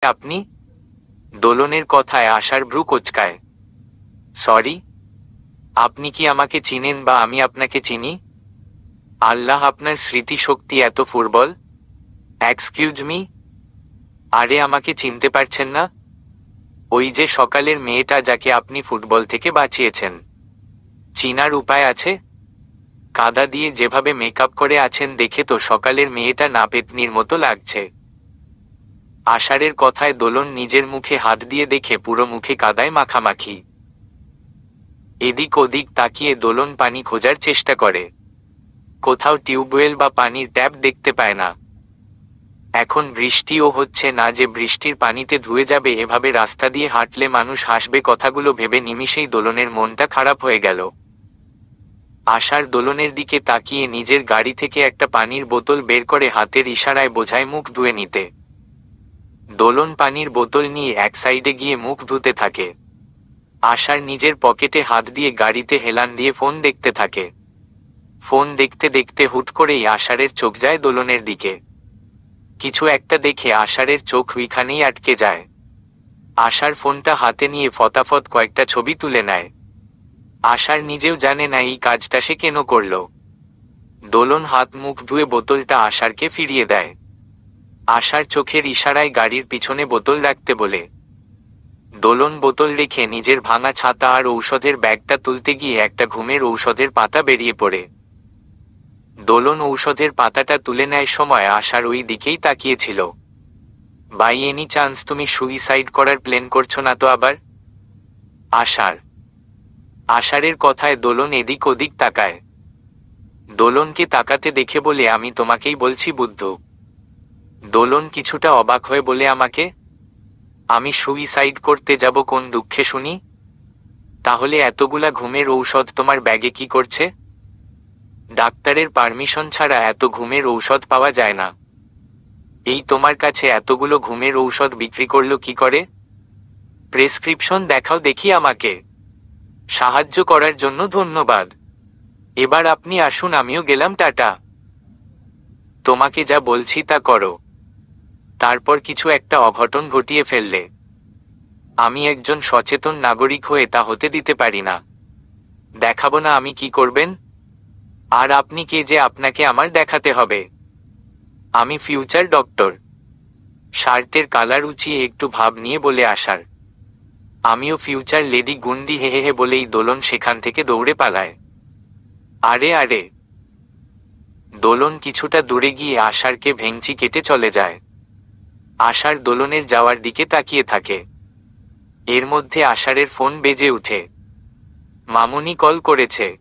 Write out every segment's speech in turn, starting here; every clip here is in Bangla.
আপনি? দোলনের কথায় আশার ভ্রু কোঁচকায়। সরি? আপনি কি আমাকে চিনেন বা আমি আপনাকে চিনি? আল্লাহ, আপনার স্মৃতিশক্তি এত ফুরবল! Excuse me? আরে, আমাকে চিনতে পারছেন না? ওই যে সকালের মেয়েটা যাকে আপনি ফুটবল থেকে বাঁচিয়েছেন। চিনার উপায় আছে? কাদা দিয়ে যেভাবে মেকআপ করে আছেন দেখে তো সকালের মেয়েটা নাপেতনির মতো লাগছে। আষাঢ়ের কথায় দোলন নিজের মুখে হাত দিয়ে দেখে পুরো মুখে কাদায় মাখামাখি। এদিক ওদিক তাকিয়ে দোলন পানি খোঁজার চেষ্টা করে। কোথাও টিউবওয়েল বা পানির ট্যাপ দেখতে পায় না। এখন বৃষ্টিও হচ্ছে না যে বৃষ্টির পানিতে ধুয়ে যাবে। এভাবে রাস্তা দিয়ে হাঁটলে মানুষ হাসবে, কথাগুলো ভেবে নিমিষেই দোলনের মনটা খারাপ হয়ে গেল। আশার দোলনের দিকে তাকিয়ে নিজের গাড়ি থেকে একটা পানির বোতল বের করে হাতের ইশারায় বোঝায় মুখ ধুয়ে নিতে। দোলন পানির বোতল নিয়ে এক সাইডে গিয়ে মুখ ধুতে থাকে। আশার নিজের পকেটে হাত দিয়ে গাড়িতে হেলান দিয়ে ফোন দেখতে থাকে। ফোন দেখতে দেখতে হুট করেই আষাঢ়ের চোখ যায় দোলনের দিকে। কিছু একটা দেখে আষাঢ়ের চোখ ওইখানেই আটকে যায়। আশার ফোনটা হাতে নিয়ে ফটাফট কয়েকটা ছবি তুলে নেয়। আশার নিজেও জানে না এই কাজটা সে কেন করল। দোলন হাত মুখ ধুয়ে বোতলটা আশারকে ফিরিয়ে দেয়। আশার চোখের ইশারায় গাড়ির পিছনে বোতল রাখতে বলে। দোলন বোতল রেখে নিজের ভাঙা ছাতা আর ঔষধের ব্যাগটা তুলতে গিয়ে একটা ঘুমের ঔষধের পাতা বেরিয়ে পড়ে। দোলন ঔষধের পাতাটা তুলে নেয় সময় আশার ওই দিকেই তাকিয়েছিল। বাই এনি চান্স তুমি সুইসাইড করার প্ল্যান করছো না তো আবার? আষাঢ়ের কথায় দোলন এদিক ওদিক তাকায়। দোলনকে তাকাতে দেখে বলে, আমি তোমাকেই বলছি বুদ্ধু। দোলন কিছুটা অবাক হয়ে বলে, আমাকে? আমি সুইসাইড করতে যাব কোন দুঃখে শুনি? তাহলে এতগুলা ঘুমের ঔষধ তোমার ব্যাগে কি করছে? ডাক্তারের পারমিশন ছাড়া এত ঘুমের ঔষধ পাওয়া যায় না। এই তোমার কাছে এতগুলো ঘুমের ঔষধ বিক্রি করলো কি করে? প্রেসক্রিপশন দেখাও দেখি আমাকে। সাহায্য করার জন্য ধন্যবাদ। এবার আপনি আসুন, আমিও গেলাম, টাটা। তোমাকে যা বলছি তা করো। তারপর কিছু একটা অঘটন ঘটিয়ে ফেললে। আমি একজন সচেতন নাগরিক হয়ে তা হতে দিতে পারি না। দেখাবো না আমি কি করবেন? আর আপনি কে যে আপনাকে আমার দেখাতে হবে? আমি ফিউচার ডক্টর। শার্টের কালার উঁচিয়ে একটু ভাব নিয়ে বলে আসার। আমিও ফিউচার লেডি গুন্ডি, হে হে হে বলেই দোলন সেখান থেকে দৌড়ে পালায়। আরে আরে! দোলন কিছুটা দূরে গিয়ে আশারকে ভেঙচি কেটে চলে যায়। আশার দোলনের যাওয়ার দিকে তাকিয়ে থাকে। এর মধ্যে আষাঢ়ের ফোন বেজে উঠে। মামুনি কল করেছে।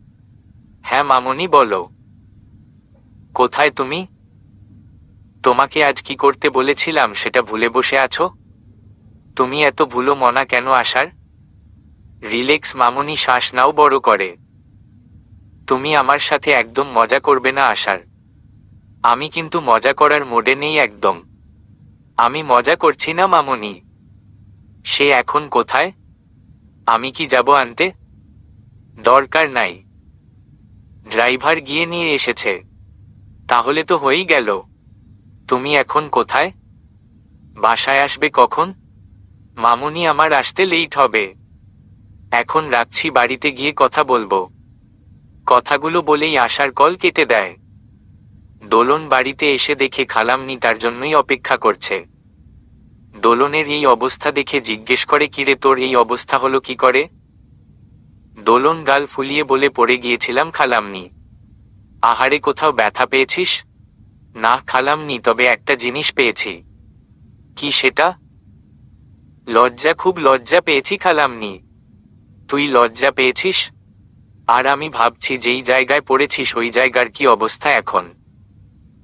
হ্যাঁ মামুনি, বলো। কোথায় তুমি? তোমাকে আজ কি করতে বলেছিলাম সেটা ভুলে বসে আছো? তুমি এত ভুলো মনা কেন আষাঢ়? রিল্যাক্স মামুনি, শ্বাস নাও বড় করে। তুমি আমার সাথে একদম মজা করবে না আষাঢ়। আমি কিন্তু মজা করার মোডে নেই একদম। আমি মজা করছি না মামুনি। সে এখন কোথায়? আমি কি যাব আনতে? দরকার নাই। ড্রাইভার গিয়ে নিয়ে এসেছে। তাহলে তো হয়েই গেল। তুমি এখন কোথায়? বাসায় আসবে কখন? মামুনি, আমার আসতে লেট হবে। এখন রাখছি, বাড়িতে গিয়ে কথা বলবো। কথাগুলো বলেই আশার কল কেটে দেয়। দোলন বাড়িতে এসে দেখে খালামনি তার জন্যই অপেক্ষা করছে। দোলনের এই অবস্থা দেখে জিজ্ঞেস করে, কিরে তোর এই অবস্থা হলো কি করে? দোলন গাল ফুলিয়ে বলে, পড়ে গিয়েছিলাম খালামনি। আহারে, কোথাও ব্যথা পেয়েছিস? না খালামনি, তবে একটা জিনিস পেয়েছি। কি সেটা? লজ্জা, খুব লজ্জা পেয়েছি খালামনি। তুই লজ্জা পেয়েছিস? আর আমি ভাবছি যেই জায়গায় পড়েছিস ওই জায়গার কি অবস্থা এখন।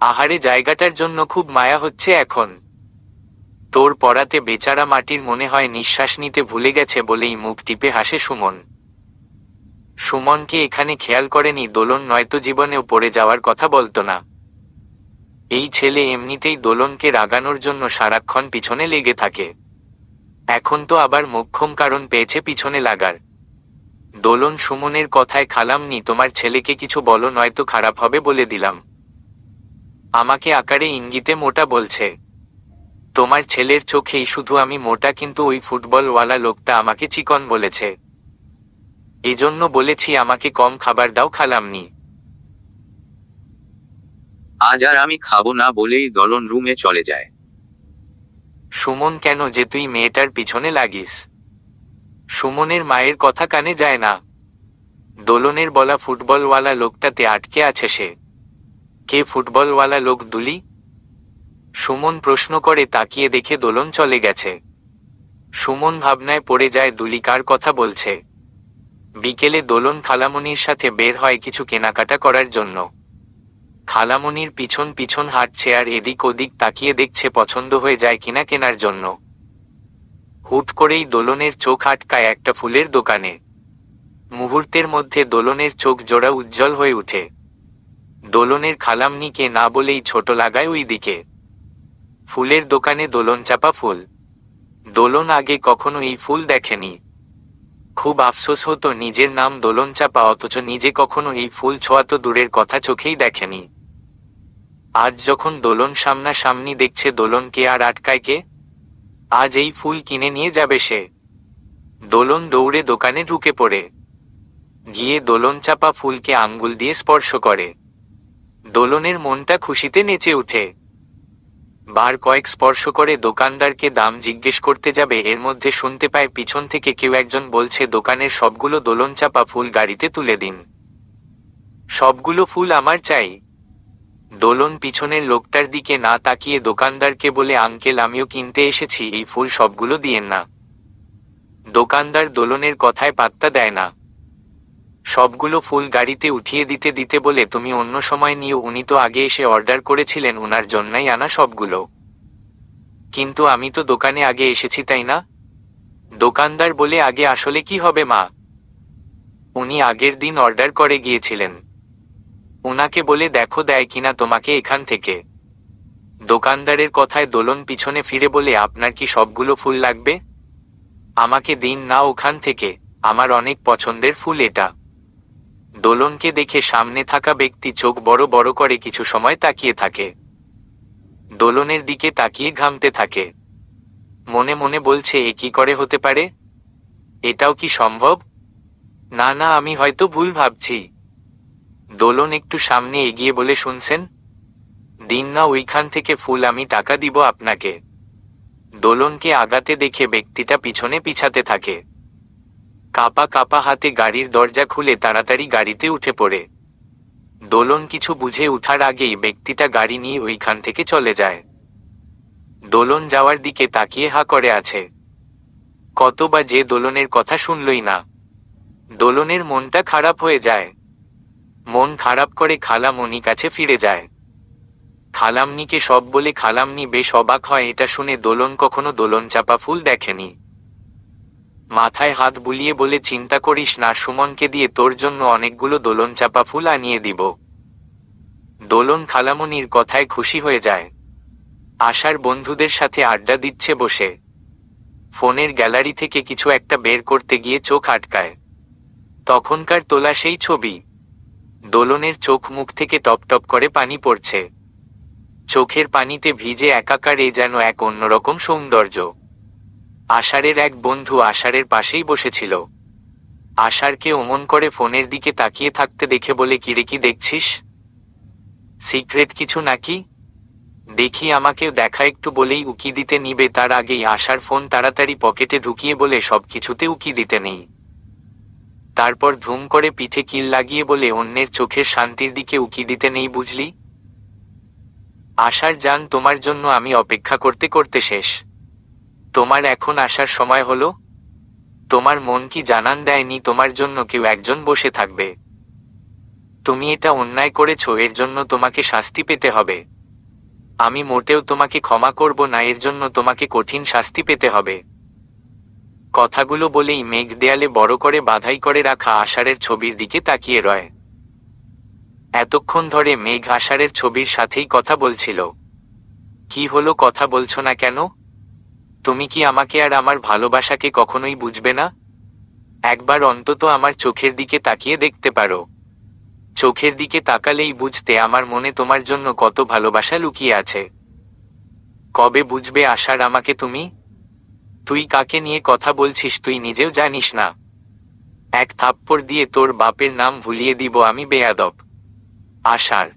আহারে, জায়গাটার জন্য খুব মায়া হচ্ছে এখন। তোর পড়াতে বেচারা মাটির মনে হয় নিঃশ্বাস নিতে ভুলে গেছে বলেই মুখ টিপে হাসে সুমন। সুমনকে এখানে খেয়াল করেনি দোলন, নয়তো জীবনেও পড়ে যাওয়ার কথা বলতো না। এই ছেলে এমনিতেই দোলনকে রাগানোর জন্য সারাক্ষণ পিছনে লেগে থাকে। এখন তো আবার মোক্ষম কারণ পেয়েছে পিছনে লাগার। দোলন সুমনের কথায়, খালামনি তোমার ছেলেকে কিছু বলো, নয়তো খারাপ হবে বলে দিলাম। আমাকে আকারে ইঙ্গিতে মোটা বলছে। তোমার ছেলের চোখেই শুধু আমি মোটা, কিন্তু ওই ফুটবলওয়ালা লোকটা আমাকে চিকন বলেছে। এজন্য বলেছি আমাকে কম খাবার দাও খালামণি। আজ আর আমি খাবো না বলেই দোলন রুমে চলে যায়। সুমন, কেন যে তুই মেয়েটার পিছনে লাগিস? সুমনের মায়ের কথা কানে যায় না। দোলনের বলা ফুটবলওয়ালা লোকটাতে আটকে আছে সে। কে ফুটবলওয়ালা লোক, দুলি? সুমন প্রশ্ন করে, তাকিয়ে দেখে দোলন চলে গেছে। সুমন ভাবনায় পড়ে যায়, দুলি কার কথা বলছে। বিকেলে দোলন খালামণির সাথে বের হয় কিছু কেনাকাটা করার জন্য। খালামণির পিছন পিছন হাঁটছে আর এদিক ওদিক তাকিয়ে দেখছে পছন্দ হয়ে যায় কিনা কেনার জন্য। হুট করেই দোলনের চোখ আটকায় একটা ফুলের দোকানে। মুহূর্তের মধ্যে দোলনের চোখ জোড়া উজ্জ্বল হয়ে উঠে। দোলনের খালামণিকে না বলেই ছোট লাগায় ওই দিকে। ফুলের দোকানে দোলন চাপা ফুল। দোলন আগে কখনো এই ফুল দেখেনি। খুব আফসোস হতো নিজের নাম দোলন চাপা, অথচ নিজে কখনো এই ফুল ছোঁয়া তো দূরের কথা চোখেই দেখেনি। আজ যখন দোলন সামনাসামনি দেখছে, দোলনকে আর আটকায় কে? আজ এই ফুল কিনে নিয়ে যাবে সে। দোলন দৌড়ে দোকানে ঢুকে পড়ে। গিয়ে দোলন চাপা ফুলকে আঙ্গুল দিয়ে স্পর্শ করে। দোলনের মনটা খুশিতে নেচে উঠে। বার কয়েক স্পর্শ করে দোকানদারকে দাম জিজ্ঞেস করতে যাবে, এর মধ্যে শুনতে পায় পিছন থেকে কেউ একজন বলছে, দোকানের সবগুলো দোলন চাপা ফুল গাড়িতে তুলে দিন। সবগুলো ফুল আমার চাই। দোলন পিছনের লোকটার দিকে না তাকিয়ে দোকানদারকে বলে, আঙ্কেল আমিও কিনতে এসেছি, এই ফুল সবগুলো দিয়েন না। দোকানদার দোলনের কথায় পাত্তা দেয় না। সবগুলো ফুল গাড়িতে উঠিয়ে দিতে দিতে বলে, তুমি অন্য সময় নিও, উনি তো আগে এসে অর্ডার করেছিলেন, ওনার জন্যই আনা সবগুলো। কিন্তু আমি তো দোকানে আগে এসেছি, তাই না? দোকানদার বলে, আগে আসলে কি হবে মা? উনি আগের দিন অর্ডার করে গিয়েছিলেন। ওনাকে বলে দেখো দেয় কিনা তোমাকে এখান থেকে। দোকানদারের কথায় দোলন পিছনে ফিরে বলে, আপনার কি সবগুলো ফুল লাগবে? আমাকে দিন না ওখান থেকে, আমার অনেক পছন্দের ফুল এটা। দোলনকে দেখে সামনে থাকা ব্যক্তি চোখ বড় বড় করে কিছু সময় তাকিয়ে থাকে। দোলনের দিকে তাকিয়ে ঘামতে থাকে। মনে মনে বলছে, এ কি করে হতে পারে? এটাও কি সম্ভব? না না, আমি হয়তো ভুল ভাবছি। দোলন একটু সামনে এগিয়ে বলে, শুনছেন? দিন না ওইখান থেকে ফুল, আমি টাকা দিব আপনাকে। দোলনকে আগাতে দেখে ব্যক্তিটা পিছনে পিছাতে থাকে। কাপা কাপা হাতে গাড়ির দরজা খুলে তাড়াতাড়ি গাড়িতে উঠে পড়ে। দোলন কিছু বুঝে উঠার আগেই ব্যক্তিটা গাড়ি নিয়ে ওইখান থেকে চলে যায়। দোলন যাওয়ার দিকে তাকিয়ে হা করে আছে। কতবা যে দোলনের কথা শুনলই না। দোলনের মনটা খারাপ হয়ে যায়। মন খারাপ করে খালামণি কাছে ফিরে যায়। খালামণিকে সব বলে খালামণি বেশ অবাক হয়। এটা শুনে দোলন কখনো দোলন চাপা ফুল দেখেনি। মাথায় হাত বুলিয়ে বলে, চিন্তা করিস না, সুমনকে দিয়ে তোর জন্য অনেকগুলো দোলন চাপা ফুল আনিয়ে দিব। দোলন খালামণির কথায় খুশি হয়ে যায়। আশার বন্ধুদের সাথে আড্ডা দিচ্ছে বসে। ফোনের গ্যালারি থেকে কিছু একটা বের করতে গিয়ে চোখ আটকায়। তখনকার তোলা সেই ছবি। দোলনের চোখ মুখ থেকে টপ টপ করে পানি পড়ছে। চোখের পানিতে ভিজে একাকার, এ যেন এক অন্যরকম সৌন্দর্য। আষাঢ়ের এক বন্ধু আষাঢ়ের পাশেই বসেছিল। আষাঢ়কে অমন করে ফোনের দিকে তাকিয়ে থাকতে দেখে বলে, কিরে কি দেখছিস? সিক্রেট কিছু নাকি? দেখি আমাকেও দেখা একটু, বলেই উকি দিতে নিবে তার আগেই আষাঢ় ফোন তাড়াতাড়ি পকেটে ঢুকিয়ে বলে, সব কিছুতে উকি দিতে নেই। তারপর ধুম করে পিঠে কিল লাগিয়ে বলে, অন্যের চোখের শান্তির দিকে উকি দিতে নেই, বুঝলি? আষাঢ় জান, তোমার জন্য আমি অপেক্ষা করতে করতে শেষ। তোমার এখন আসার সময় হলো। তোমার মন কি জানান দেয়নি তোমার জন্য কেউ একজন বসে থাকবে? তুমি এটা অন্যায় করেছো, এর জন্য তোমাকে শাস্তি পেতে হবে। আমি মোটেও তোমাকে ক্ষমা করব না, এর জন্য তোমাকে কঠিন শাস্তি পেতে হবে। কথাগুলো বলেই মেঘ দেয়ালে বড় করে বাধাই করে রাখা আষাঢ়ের ছবির দিকে তাকিয়ে রয়। এতক্ষণ ধরে মেঘ আষাঢ়ের ছবির সাথেই কথা বলছিল। কি হলো, কথা বলছো না কেন? তুমি কি আমাকে আর আমার ভালোবাসাকে কখনোই বুঝবে না? একবার অন্তত আমার চোখের দিকে তাকিয়ে দেখতে পারো। চোখের দিকে তাকালেই বুঝতে আমার মনে তোমার জন্য কত ভালোবাসা লুকিয়ে আছে। কবে বুঝবে আশার আমাকে তুমি? তুই কাকে নিয়ে কথা বলছিস তুই নিজেও জানিস না। এক থাপ্পড় দিয়ে তোর বাপের নাম ভুলিয়ে দিব আমি বেয়াদব। আশার।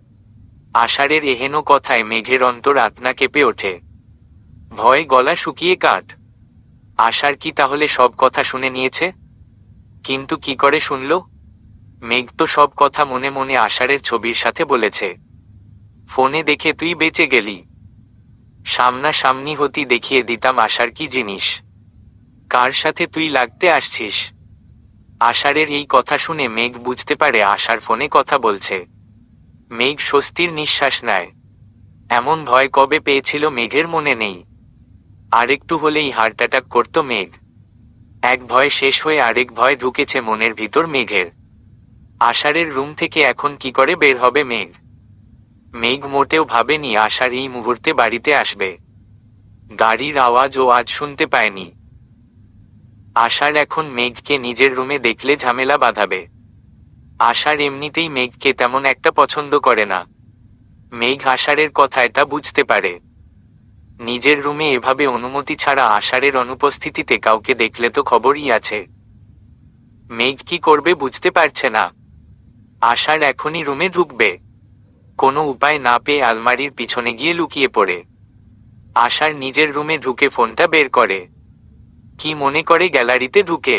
আষাঢ়ের এহেন কথায় মেঘের অন্তর আত্মা কেঁপে ওঠে। ভয় গলা শুকিয়ে কাঠ। আশার কি তাহলে সব কথা শুনে নিয়েছে? কিন্তু কি করে শুনল? মেঘ তো সব কথা মনে মনে আষাঢ়ের ছবির সাথে বলেছে। ফোনে দেখে তুই বেঁচে গেলি। সামনাসামনি হতি দেখিয়ে দিতাম আশার কি জিনিস, কার সাথে তুই লাগতে আসছিস। আষাঢ়ের এই কথা শুনে মেঘ বুঝতে পারে আশার ফোনে কথা বলছে। মেঘ স্বস্তির নিঃশ্বাস নেয়। এমন ভয় কবে পেয়েছিল মেঘের মনে নেই। আরেকটু হলেই হার্ট অ্যাটাক করত মেঘ। এক ভয় শেষ হয়ে আরেক ভয় ঢুকেছে মনের ভিতর মেঘের। আষাঢ়ের রুম থেকে এখন কি করে বের হবে মেঘ? মেঘ মোটেও ভাবেনি আষাঢ় এই মুহূর্তে বাড়িতে আসবে। গাড়ির আওয়াজও আজ শুনতে পায়নি। আষাঢ় এখন মেঘকে নিজের রুমে দেখলে ঝামেলা বাঁধাবে। আষাঢ় এমনিতেই মেঘকে তেমন একটা পছন্দ করে না। মেঘ আষাঢ়ের কথায় তা বুঝতে পারে। নিজের রুমে এভাবে অনুমতি ছাড়া আষাঢ়ের অনুপস্থিতিতে কাউকে দেখলে তো খবরই আছে। মেঘ কি করবে বুঝতে পারছে না। আষাঢ় এখনই রুমে ঢুকবে। কোনো উপায় না পেয়ে আলমারির পিছনে গিয়ে লুকিয়ে পড়ে আষাঢ় নিজের রুমে ঢুকে ফোনটা বের করে। কি মনে করে গ্যালারিতে ঢুকে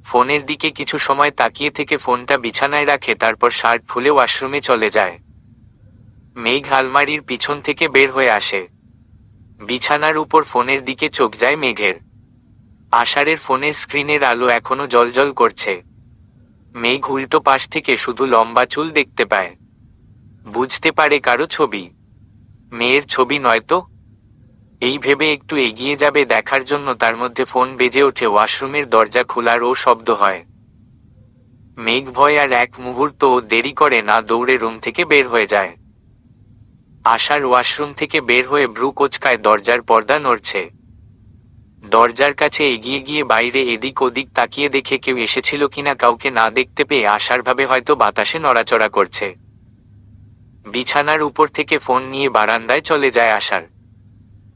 ফোনের দিকে কিছু সময় তাকিয়ে থেকে ফোনটা বিছানায় রাখে, তারপর শার্ট খুলে ওয়াশরুমে চলে যায়। মেঘ আলমারির পিছন থেকে বের হয়ে আসে। বিছানার উপর ফোনের দিকে চোখ যায় মেঘের। আষাঢ়ের ফোনের স্ক্রিনের আলো এখনো জ্বলজ্বল করছে। মেঘ উল্টো পাশ থেকে শুধু লম্বা চুল দেখতে পায়। বুঝতে পারে কারো ছবি, মেয়ের ছবি নয়তো। এই ভেবে একটু এগিয়ে যাবে দেখার জন্য, তার মধ্যে ফোন বেজে ওঠে। ওয়াশরুমের দরজা খোলার ও শব্দ হয়। মেঘ ভয় আর এক মুহূর্ত দেরি করে না, দৌড়ে রুম থেকে বের হয়ে যায়। আষাঢ় ওয়াশরুম থেকে বের হয়ে ব্রু কোঁচকায় দরজার পর্দা নড়ছে। দরজার কাছে এগিয়ে গিয়ে বাইরে এদিক ওদিক তাকিয়ে দেখে কেউ এসেছিল কিনা। কাউকে না দেখতে পেয়ে আষাঢ় ভাবে হয়তো বাতাসে নড়াচড়া করছে। বিছানার উপর থেকে ফোন নিয়ে বারান্দায় চলে যায় আষাঢ়।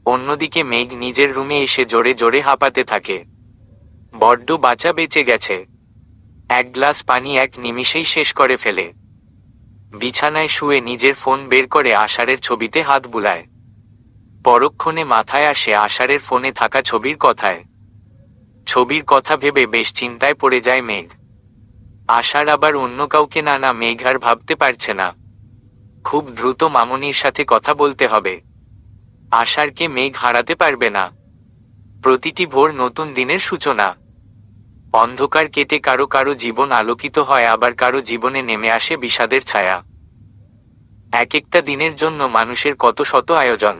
অন্যদিকে মেঘ নিজের রুমে এসে জোরে জোরে হাঁপাতে থাকে। বড্ড বাঁচা বেঁচে গেছে। এক গ্লাস পানি এক নিমিষেই শেষ করে ফেলে। বিছানায় শুয়ে নিজের ফোন বের করে আষাঢ়ের ছবিতে হাত বুলায়। পরক্ষণে মাথায় আসে আষাঢ়ের ফোনে থাকা ছবির কথায়। ছবির কথা ভেবে বেশ চিন্তায় পড়ে যায় মেঘ। আষাঢ় আবার অন্য কাউকে না না মেঘ আর ভাবতে পারছে না। খুব দ্রুত মামনির সাথে কথা বলতে হবে। আষাঢ়কে মেঘ হারাতে পারবে না। প্রতিটি ভোর নতুন দিনের সূচনা। অন্ধকার কেটে কারো কারো জীবন আলোকিত হয়, আবার কারো জীবনে নেমে আসে বিষাদের ছায়া। এক একটা দিনের জন্য মানুষের কত শত আয়োজন।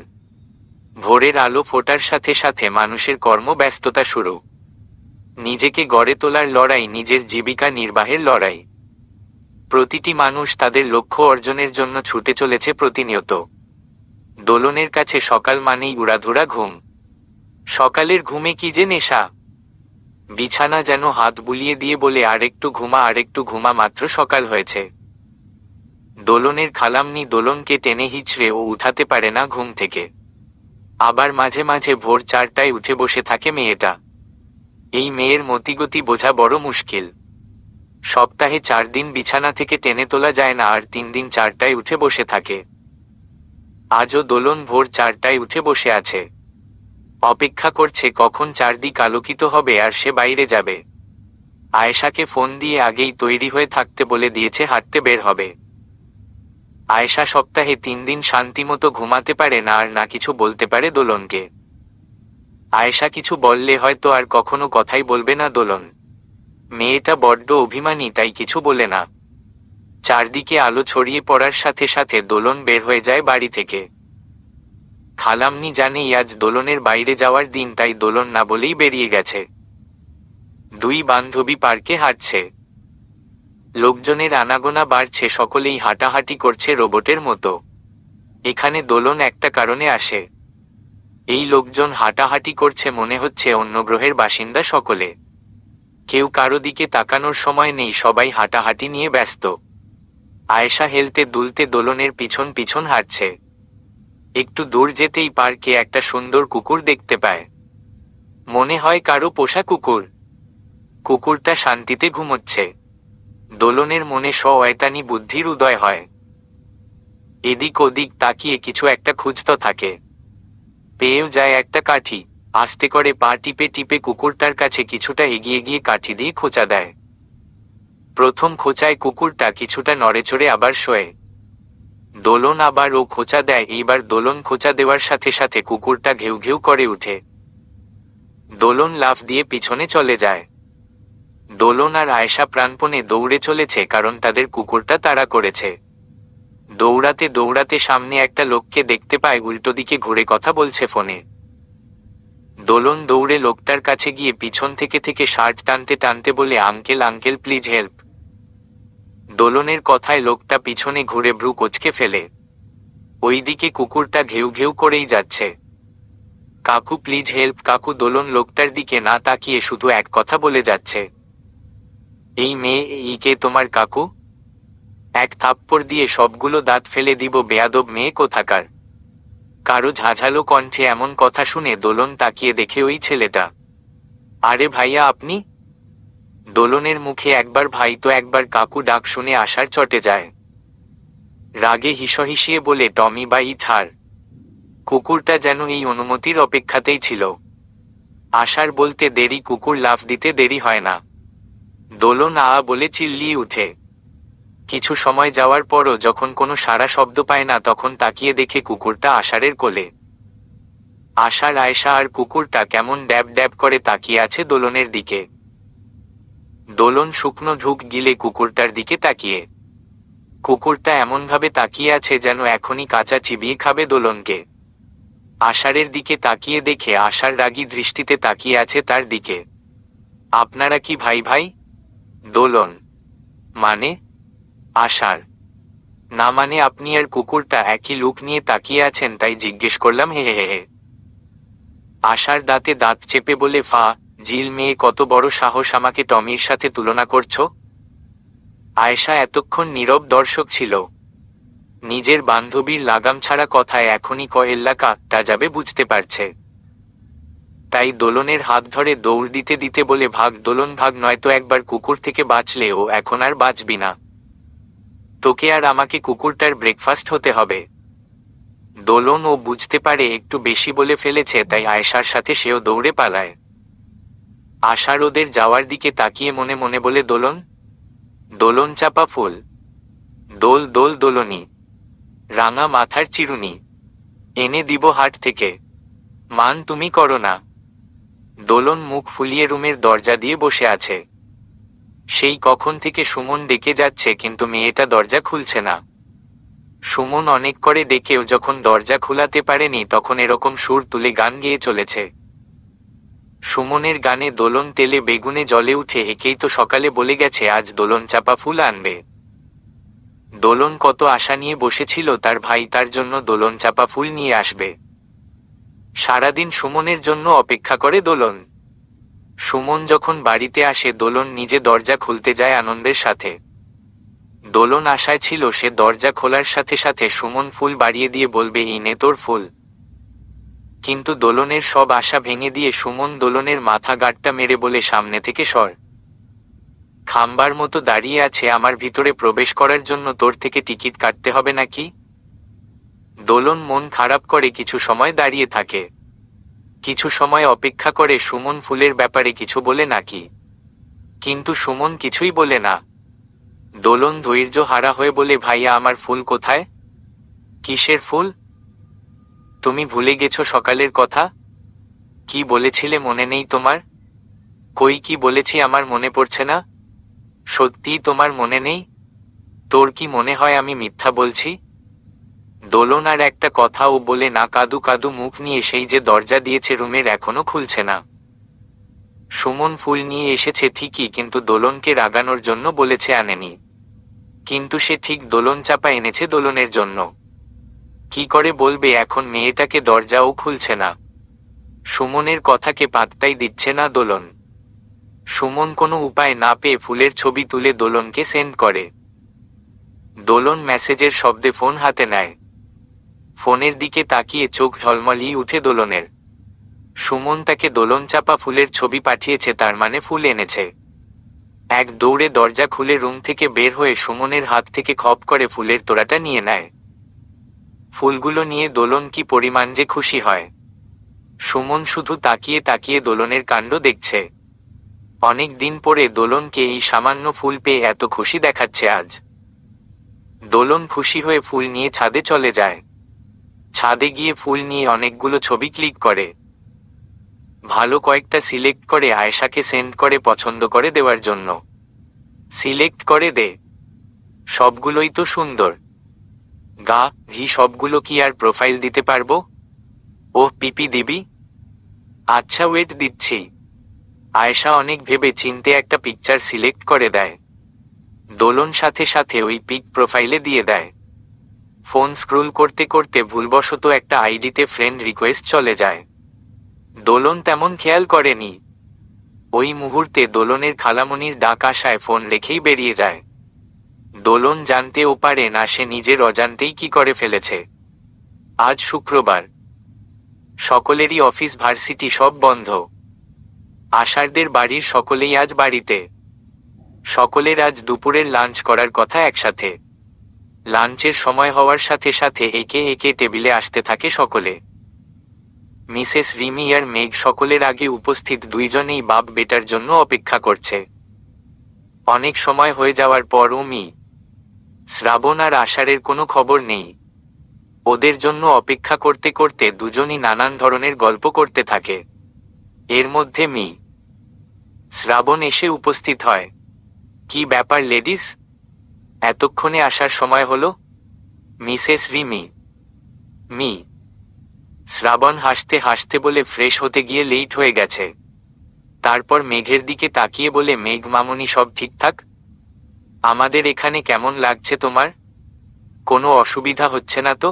ভোরের আলো ফোটার সাথে সাথে মানুষের কর্মব্যস্ততা শুরু। নিজেকে গড়ে তোলার লড়াই, নিজের জীবিকা নির্বাহের লড়াই। প্রতিটি মানুষ তাদের লক্ষ্য অর্জনের জন্য ছুটে চলেছে প্রতিনিয়ত। দোলনের কাছে সকাল মানেই উড়াধুরা ঘুম। সকালের ঘুমে কি যে নেশা। বিছানা যেন হাত বুলিয়ে দিয়ে বলে আরেকটু ঘুমা আরেকটু ঘুমা, মাত্র সকাল হয়েছে। দোলনের খালামনি দোলনকে টেনে হিচড়ে ও উঠাতে পারে না ঘুম থেকে। আবার মাঝে মাঝে ভোর 4টায় উঠে বসে থাকে মেয়েটা। এই মেয়ের মতিগতি বোঝা বড় মুশকিল। সপ্তাহে 4 দিন বিছানা থেকে টেনে তোলা যায় না, আর 3 দিন 4টায় উঠে বসে থাকে। আজও দোলন ভোর 4টায় উঠে বসে আছে। অপেক্ষা করছে কখন চারদিক আলোকিত হবে আর সে বাইরে যাবে। আয়েশাকে ফোন দিয়ে আগেই তৈরি হয়ে থাকতে বলে দিয়েছে, হাঁটতে বের হবে। আয়েশা সপ্তাহে 3 দিন শান্তিমতো ঘুমাতে পারে না, আর না কিছু বলতে পারে দোলনকে। আয়েশা কিছু বললে হয়তো আর কখনো কথাই বলবে না দোলন। মেয়েটা বড্ড অভিমানী, তাই কিছু বলে না। চারদিকে আলো ছড়িয়ে পড়ার সাথে সাথে দোলন বের হয়ে যায় বাড়ি থেকে। খালামনি জানে আজ দোলনের বাইরে যাওয়ার দিন, তাই দোলন না বলেই বেরিয়ে গেছে। 2 বান্ধবী পার্কে হাঁটছে। লোকজনের আনাগোনা বাড়ছে, সকলেই হাঁটাহাঁটি করছে রোবটের মতো। এখানে দোলন একটা কারণে আসে। এই লোকজন হাঁটাহাঁটি করছে, মনে হচ্ছে অন্য গ্রহের বাসিন্দা সকলে। কেউ কারো দিকে তাকানোর সময় নেই, সবাই হাঁটাহাঁটি নিয়ে ব্যস্ত। আয়েশা হেলতে দুলতে দোলনের পিছন পিছন হাঁটছে। একটু দূর যেতেই পার্কে একটা সুন্দর কুকুর দেখতে পায়। মনে হয় কারো পোষা কুকুর। কুকুরটা শান্তিতে ঘুমোচ্ছে। দোলনের মনে শয়তানি বুদ্ধির উদয় হয়। এদিক ওদিক তাকিয়ে কিছু একটা খুঁজতে থাকে। পেয়েও যায় একটা কাঠি। আস্তে করে পা টিপে টিপে কুকুরটার কাছে কিছুটা এগিয়ে গিয়ে কাঠি দিয়ে খোঁচা দেয়। প্রথম খোঁচায় কুকুরটা কিছুটা নড়েচড়ে আবার শোয়। দোলন আবার ও খোঁচা দেয়। এইবার দোলন খোঁচা দেওয়ার সাথে সাথে কুকুরটা ঘেউ ঘেউ করে উঠে। দোলন লাফ দিয়ে পিছনে চলে যায়। দোলন আর আয়েশা প্রাণপণে দৌড়ে চলেছে, কারণ তাদের কুকুরটা তাড়া করেছে। দৌড়াতে দৌড়াতে সামনে একটা লোককে দেখতে পায়, উল্টো দিকে ঘুরে কথা বলছে ফোনে। দোলন দৌড়ে লোকটার কাছে গিয়ে পিছন থেকে থেকে শার্ট টানতে টানতে বলে, আঙ্কেল আঙ্কেল প্লিজ হেল্প। দোলনের কথায় লোকটা পিছনে ঘুরে ভ্রু কোঁচকে ফেলে। ওইদিকে কুকুরটা ঘেউ ঘেউ করেই যাচ্ছে। কাকু প্লিজ হেল্প কাকু। দোলন লোকটার দিকে না তাকিয়ে শুধু এক কথা বলে যাচ্ছে, এই মেয়ে, এই কে তোমার কাকু? এক থাপ্পড় দিয়ে সবগুলো দাঁত ফেলে দিব, বেয়াদব মেয়ে কোথাকার। কারো ঝাঝালো কণ্ঠে এমন কথা শুনে দোলন তাকিয়ে দেখে ওই ছেলেটা। আরে ভাইয়া আপনি? দোলনের মুখে একবার ভাই তো একবার কাকু ডাক শুনে আশার চটে যায়। রাগে হিসহিসিয়ে বলে, টমি বা ইথার। কুকুরটা যেন এই অনুমতির অপেক্ষাতেই ছিল। আশার বলতে দেরি, কুকুর লাফ দিতে দেরি হয় না। দোলন আ বলে চিল্লিয়ে উঠে। কিছু সময় যাওয়ার পরও যখন কোনো সাড়া শব্দ পায় না, তখন তাকিয়ে দেখে কুকুরটা আষাঢ়ের কোলে। আষাঢ়, আয়েশা আর কুকুরটা কেমন ড্যাব ড্যাব করে তাকিয়ে আছে দোলনের দিকে। দোলন শুকনো ঢুক গিলে কুকুরটার দিকে তাকিয়ে। কুকুরটা এমনভাবে তাকিয়ে আছে যেন এখনই কাঁচা চিবিয়ে খাবে দোলনকে। আষাঢ়ের দিকে তাকিয়ে দেখে আষাঢ় রাগী দৃষ্টিতে তাকিয়ে আছে তার দিকে। আপনারা কি ভাই ভাই? দোলন, মানে? আষাঢ়, না মানে আপনি আর কুকুরটা একই লুক নিয়ে তাকিয়ে আছেন, তাই জিজ্ঞেস করলাম। হে হে হে। আষাঢ় দাঁতে দাঁত চেপে বলে, ফা জিল মেয়ে, কত বড় সাহস আমাকে টমির সাথে তুলনা করছো? আয়েশা এতক্ষণ নীরব দর্শক ছিল। নিজের বান্ধবীর লাগাম ছাড়া কথায় এখনই কয়েল্লা কাটটা যাবে বুঝতে পারছে। তাই দোলনের হাত ধরে দৌড় দিতে দিতে বলে, ভাগ দোলন ভাগ, নয়তো একবার কুকুর থেকে বাঁচলে ও এখন আর বাঁচবি না। তোকে আর আমাকে কুকুরটার ব্রেকফাস্ট হতে হবে। দোলন ও বুঝতে পারে একটু বেশি বলে ফেলেছে, তাই আয়েশার সাথে সেও দৌড়ে পালায়। আশার ওদের যাওয়ার দিকে তাকিয়ে মনে মনে বলে, দোলন, দোলন চাপা ফুল, দোল দোল দোলনি, রাঙা মাথার চিরুনি, এনে দিব হাট থেকে, মান তুমি করো না। দোলন মুখ ফুলিয়ে রুমের দরজা দিয়ে বসে আছে। সেই কখন থেকে সুমন ডেকে যাচ্ছে, কিন্তু মেয়েটা দরজা খুলছে না। সুমন অনেক করে ডেকেও যখন দরজা খুলাতে পারেনি, তখন এরকম সুর তুলে গান গেয়ে চলেছে। সুমনের গানে দোলন তেলে বেগুনে জ্বলে উঠে। একেই তো সকালে বলে গেছে আজ দোলন চাপা ফুল আনবে। দোলন কত আশা নিয়ে বসেছিল তার ভাই তার জন্য দোলন চাপা ফুল নিয়ে আসবে। সারাদিন সুমনের জন্য অপেক্ষা করে দোলন। সুমন যখন বাড়িতে আসে, দোলন নিজে দরজা খুলতে যায় আনন্দের সাথে। দোলন আশায় ছিল সে দরজা খোলার সাথে সাথে সুমন ফুল বাড়িয়ে দিয়ে বলবে, এই নে তোর ফুল। কিন্তু দোলনের সব আশা ভেঙে দিয়ে সুমন দোলনের মাথা গাঁটটা মেরে বলে, সামনে থেকে সর। খাম্বার মতো দাঁড়িয়ে আছে, আমার ভিতরে প্রবেশ করার জন্য তোর থেকে টিকিট কাটতে হবে নাকি? দোলন মন খারাপ করে কিছু সময় দাঁড়িয়ে থাকে। কিছু সময় অপেক্ষা করে সুমন ফুলের ব্যাপারে কিছু বলে নাকি, কিন্তু সুমন কিছুই বলে না। দোলন ধৈর্য হারা হয়ে বলে, ভাইয়া আমার ফুল কোথায়? কিসের ফুল? তুমি ভুলে গেছো সকালের কথা? কি বলেছিলে মনে নেই তোমার? কই কি বলেছি আমার মনে পড়ছে না? সত্যিই তোমার মনে নেই? তোর কি মনে হয় আমি মিথ্যা বলছি? দোলন আর একটা কথাও বলে না, কাদু কাদু মুখ নিয়ে সেই যে দরজা দিয়েছে রুমের এখনো খুলছে না। সুমন ফুল নিয়ে এসেছে ঠিকই, কিন্তু দোলনকে রাগানোর জন্য বলেছে আনেনি। কিন্তু সে ঠিক দোলন চাপা এনেছে দোলনের জন্য। কি করে বলবে এখন মেয়েটাকে? দরজাও খুলছে না। সুমনের কথাকে পাত্তাই দিচ্ছে না দোলন। সুমন কোনো উপায় না পেয়ে ফুলের ছবি তুলে দোলনকে সেন্ড করে। দোলন মেসেজের শব্দে ফোন হাতে নেয়। ফোনের দিকে তাকিয়ে চোখ ঝলমলিয়ে উঠে দোলনের। সুমন তাকে দোলন চাপা ফুলের ছবি পাঠিয়েছে, তার মানে ফুল এনেছে। এক দৌড়ে দরজা খুলে রুম থেকে বের হয়ে সুমনের হাত থেকে খপ করে ফুলের তোড়াটা নিয়ে নেয়। ফুলগুলো নিয়ে দোলন কি পরিমাণ যে খুশি হয়। সুমন শুধু তাকিয়ে তাকিয়ে দোলনের কাণ্ড দেখছে। অনেক দিন পরে দোলনকে এই সামান্য ফুল পেয়ে এত খুশি দেখাচ্ছে আজ। দোলন খুশি হয়ে ফুল নিয়ে ছাদে চলে যায়। ছাদে গিয়ে ফুল নিয়ে অনেকগুলো ছবি ক্লিক করে। ভালো কয়েকটা সিলেক্ট করে আয়েশাকে সেন্ড করে পছন্দ করে দেওয়ার জন্য। সিলেক্ট করে দে। সবগুলোই তো সুন্দর। গা ঘি সবগুলো কি আর প্রোফাইল দিতে পারবো? ওহ, পিপি দিবি? আচ্ছা, ওয়েট দিচ্ছি। আয়েশা অনেক ভেবে চিনতে একটা পিকচার সিলেক্ট করে দেয়। দোলন সাথে সাথে ওই পিক প্রোফাইলে দিয়ে দেয়। ফোন স্ক্রোল করতে করতে ভুলবশত একটা আইডিতে ফ্রেন্ড রিকোয়েস্ট চলে যায়। দোলন তেমন খেয়াল করেনি। ওই মুহূর্তে দোলনের খালামণির ডাক আসায় ফোন রেখেই বেরিয়ে যায়। দোলন জানতেও পারে না সে নিজের অজান্তেই কি করে ফেলেছে। আজ শুক্রবার। সকলেরই অফিস ভার্সিটি সব বন্ধ। আশারদের বাড়ির সকলেই আজ বাড়িতে। সকলের আজ দুপুরের লাঞ্চ করার কথা একসাথে। লাঞ্চের সময় হওয়ার সাথে সাথে একে একে টেবিলে আসতে থাকে সকলে। মিসেস রিমি আর মেঘ সকলের আগে উপস্থিত, দুইজনেই বাপ বেটার জন্য অপেক্ষা করছে। অনেক সময় হয়ে যাওয়ার পরও শ্রাবণ আর আষাঢ়ের কোনো খবর নেই। ওদের জন্য অপেক্ষা করতে করতে দুজনই নানান ধরনের গল্প করতে থাকে। এর মধ্যে শ্রাবণ এসে উপস্থিত হয়। কি ব্যাপার লেডিস, এতক্ষণে আসার সময় হলো? মিসেস রিমি। শ্রাবণ হাসতে হাসতে বলে ফ্রেশ হতে গিয়ে লেট হয়ে গেছে। তারপর মেঘের দিকে তাকিয়ে বলে, মেঘ মামুনি সব ঠিকঠাক? আমাদের এখানে কেমন লাগছে তোমার? কোনো অসুবিধা হচ্ছে না তো?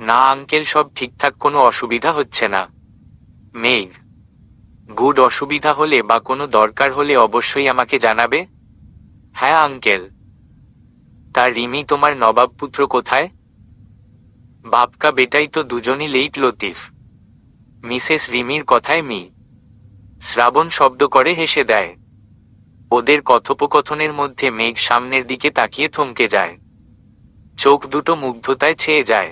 না আঙ্কেল, সব ঠিকঠাক, কোনো অসুবিধা হচ্ছে না। মেঘ: গুড। অসুবিধা হলে বা কোনো দরকার হলে অবশ্যই আমাকে জানাবে। হ্যাঁ আঙ্কেল। তা রিমি, তোমার নবাবপুত্র কোথায়? বাপকা বেটাই তো দুজনই লেট লতিফ। মিসেস রিমির কথায় শ্রাবণ শব্দ করে হেসে দেয়। ওদের কথোপকথনের মধ্যে মেঘ সামনের দিকে তাকিয়ে থমকে যায়। চোখ দুটো মুগ্ধতায় ছেয়ে যায়।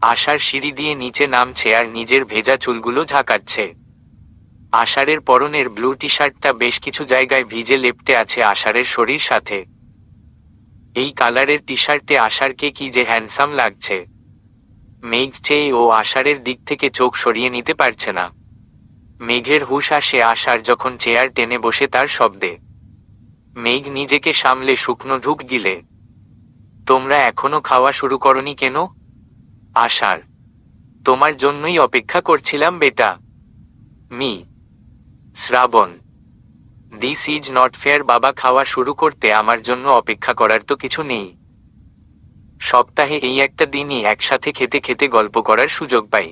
আশার সিঁড়ি দিয়ে নিচে নামছে আর নিজের ভেজা চুলগুলো ঝাঁকাচ্ছে। আষাঢ়ের পরনের ব্লু টি শার্টটা বেশ কিছু জায়গায় ভিজে লেপ্টে আছে আষাঢ়ের শরীর সাথে। এই কালারের টি শার্টে আষাঢ়কে কি যে হ্যান্ডসাম লাগছে। মেঘ চেয়ে ও আষাঢ়ের দিক থেকে চোখ সরিয়ে নিতে পারছে না। মেঘের হুঁশ আসে আষাঢ় যখন চেয়ার টেনে বসে তার শব্দে। মেঘ নিজেকে সামলে শুকনো ঢুক গিলে। তোমরা এখনো খাওয়া শুরু করনি কেন? আষাঢ়: তোমার জন্যই অপেক্ষা করছিলাম বেটা। শ্রাবণ: দিস ইজ নট ফেয়ার বাবা, খাওয়া শুরু করতে আমার জন্য অপেক্ষা করার তো কিছু নেই। সপ্তাহে এই একটা দিনই একসাথে খেতে খেতে গল্প করার সুযোগ পাই।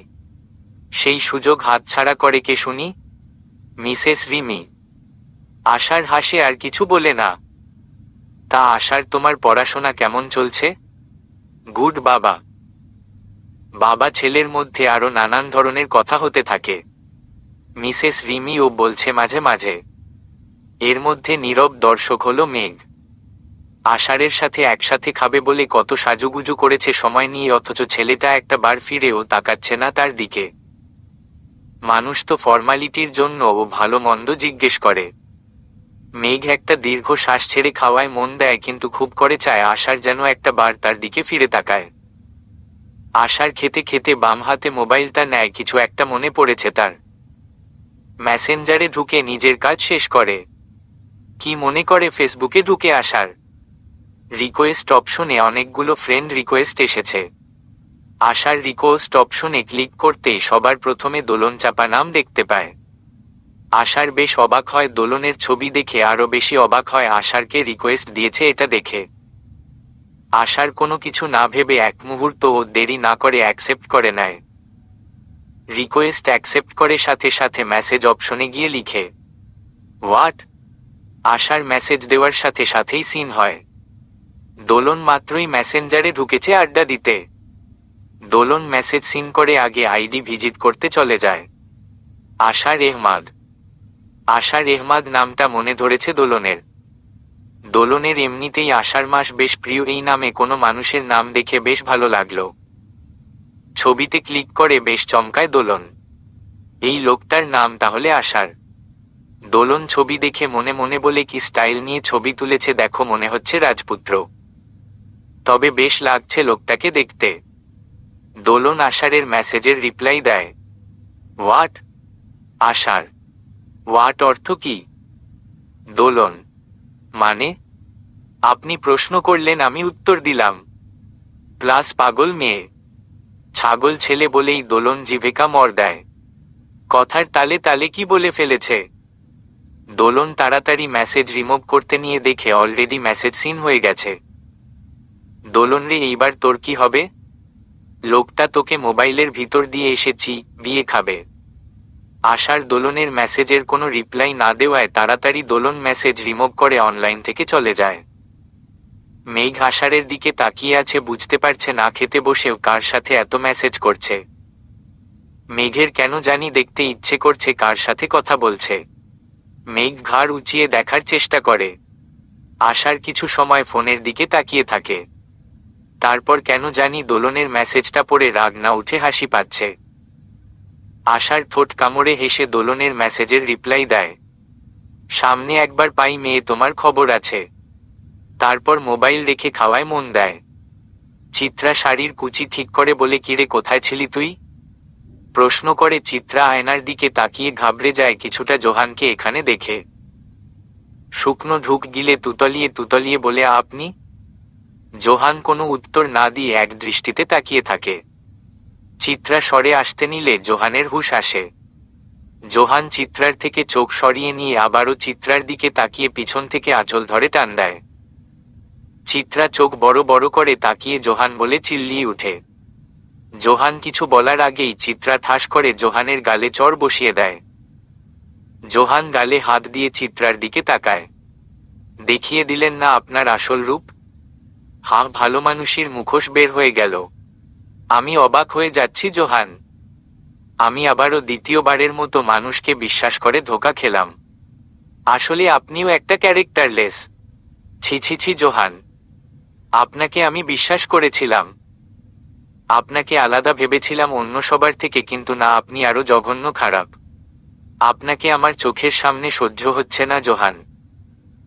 সেই সুযোগ হাতছাড়া করে কে শুনি? মিসেস রিমি। আষাঢ় হাসে আর কিছু বলে না। তা আষাঢ়, তোমার পড়াশোনা কেমন চলছে? গুড বাবা। বাবা ছেলের মধ্যে আরো নানান ধরনের কথা হতে থাকে। মিসেস রিমিও বলছে মাঝে মাঝে। এর মধ্যে নীরব দর্শক হলো মেঘ। আষাঢ়ের সাথে একসাথে খাবে বলে কত সাজুগুজু করেছে সময় নিয়ে, অথচ ছেলেটা একটা বার ফিরেও তাকাচ্ছে না তার দিকে। মানুষ তো ফর্মালিটির জন্য ও ভালো মন্দ জিজ্ঞেস করে। মেঘ একটা দীর্ঘ শ্বাস ছেড়ে খাওয়ায় মন দেয়, কিন্তু খুব করে চায় আষাঢ় যেন একটা বার তার দিকে ফিরে তাকায়। আষাঢ় খেতে খেতে বাম হাতে মোবাইলটা নেয়, কিছু একটা মনে পড়েছে তার। মেসেঞ্জারে ঢুকে নিজের কাজ শেষ করে। কি মনে করে ফেসবুকে ঢুকে আষাঢ়। রিকোয়েস্ট অপশনে অনেকগুলো ফ্রেন্ড রিকোয়েস্ট এসেছে। আষাঢ় রিকোয়েস্ট অপশনে ক্লিক করতেই সবার প্রথমে দোলন চাপা নাম দেখতে পায়। আষাঢ় বেশ অবাক হয় দোলনের ছবি দেখে, আরো বেশি অবাক হয় আষাঢ়কে রিকোয়েস্ট দিয়েছে এটা দেখে। আষাঢ় কোনো কিছু না ভেবে এক মুহূর্ত ও দেরি না করে অ্যাকসেপ্ট করে নেয়। রিকোয়েস্ট অ্যাকসেপ্ট করে সাথে সাথে মেসেজ অপশনে গিয়ে লিখে হোয়াট। আষাঢ় মেসেজ দেওয়ার সাথে সাথেই সিন হয়। দোলন মাত্রই মেসেঞ্জারে ঢুকেছে আড্ডা দিতে। দোলন মেসেজ সিন করে আগে আইডি ভিজিট করতে চলে যায়। আশা রেহমাদ। আশা রেহমাদ নামটা মনে ধরেছে দোলনের। দোলনের এমনিতেই আষাঢ় মাস বেশ প্রিয়, এই নামে কোনো মানুষের নাম দেখে বেশ ভালো লাগলো। ছবিতে ক্লিক করে বেশ চমকায় দোলন। এই লোকটার নাম তাহলে আষাঢ়। দোলন ছবি দেখে মনে মনে বলে, কি স্টাইল নিয়ে ছবি তুলেছে দেখো, মনে হচ্ছে রাজপুত্র। তবে বেশ লাগছে লোকটাকে দেখতে। দোলন আষাঢ়ের মেসেজের রিপ্লাই দেয়, হোয়াট? আষাঢ়, হোয়াট অর্থ কি? দোলন, মানে? আপনি প্রশ্ন করলেন, আমি উত্তর দিলাম। প্লাস পাগল মেয়ে, ছাগল ছেলে বলেই দোলন জিভে মর দেয়। কথার তালে তালে কি বলে ফেলেছে। দোলন তাড়াতাড়ি মেসেজ রিমুভ করতে নিয়ে দেখে অলরেডি মেসেজ সিন হয়ে গেছে। দোলন রে, এইবার তোর কি হবে? লোকটা তোকে মোবাইলের ভিতর দিয়ে এসেছি, বিয়ে খাবে। আশার দোলনের মেসেজের কোনো রিপ্লাই না দেওয়ায় তাড়াতাড়ি দোলন মেসেজ রিমুভ করে অনলাইন থেকে চলে যায়। মেঘ আষাঢ়ের দিকে তাকিয়ে আছে, বুঝতে পারছে না খেতে বসেও কার সাথে এত মেসেজ করছে। মেঘের কেন জানি দেখতে ইচ্ছে করছে কার সাথে কথা বলছে। মেঘ ঘাড় উঁচিয়ে দেখার চেষ্টা করে। আষাঢ় কিছু সময় ফোনের দিকে তাকিয়ে থাকে। তারপর কেন জানি দোলনের মেসেজটা পড়ে রাগ না উঠে হাসি পাচ্ছে। আষাঢ় ঠোঁট কামড়ে হেসে দোলনের মেসেজের রিপ্লাই দেয়, সামনে একবার পাই মেয়ে, তোমার খবর আছে। তারপর মোবাইল রেখে খাওয়ায় মন দেয়। চিত্রা শাড়ির কুচি ঠিক করে বলে, কিরে কোথায় ছিলি তুই? প্রশ্ন করে চিত্রা আয়নার দিকে তাকিয়ে ঘাবড়ে যায় কিছুটা জোহানকে এখানে দেখে। শুকনো ঢুক গিলে তুতলিয়ে তুতলিয়ে বলে, আপনি? জোহান কোনো উত্তর না দিয়ে এক দৃষ্টিতে তাকিয়ে থাকে। চিত্রা সরে আসতে নিলে জোহানের হুঁশ আসে। জোহান চিত্রার থেকে চোখ সরিয়ে নিয়ে আবারও চিত্রার দিকে তাকিয়ে পিছন থেকে আঁচল ধরে টান দেয়। চিত্রা চোখ বড় বড় করে তাকিয়ে জোহান বলে চিল্লিয়ে উঠে। জোহান কিছু বলার আগেই চিত্রা ঠাস করে জোহানের গালে চড় বসিয়ে দেয়। জোহান গালে হাত দিয়ে চিত্রার দিকে তাকায়। দেখিয়ে দিলেন না আপনার আসল রূপ? হা, ভালো মানুষের মুখোশ বের হয়ে গেল। আমি অবাক হয়ে যাচ্ছি জোহান। আমি আবারও দ্বিতীয়বারের মতো মানুষকে বিশ্বাস করে ধোঁকা খেলাম। আসলে আপনিও একটা ক্যারেক্টারলেস। ছি ছি ছি জোহান, আপনাকে আমি বিশ্বাস করেছিলাম। আপনাকে আলাদা ভেবেছিলাম অন্য সবার থেকে, কিন্তু না, আপনি আরো জঘন্য খারাপ। আপনাকে আমার চোখের সামনে সহ্য হচ্ছে না জোহান।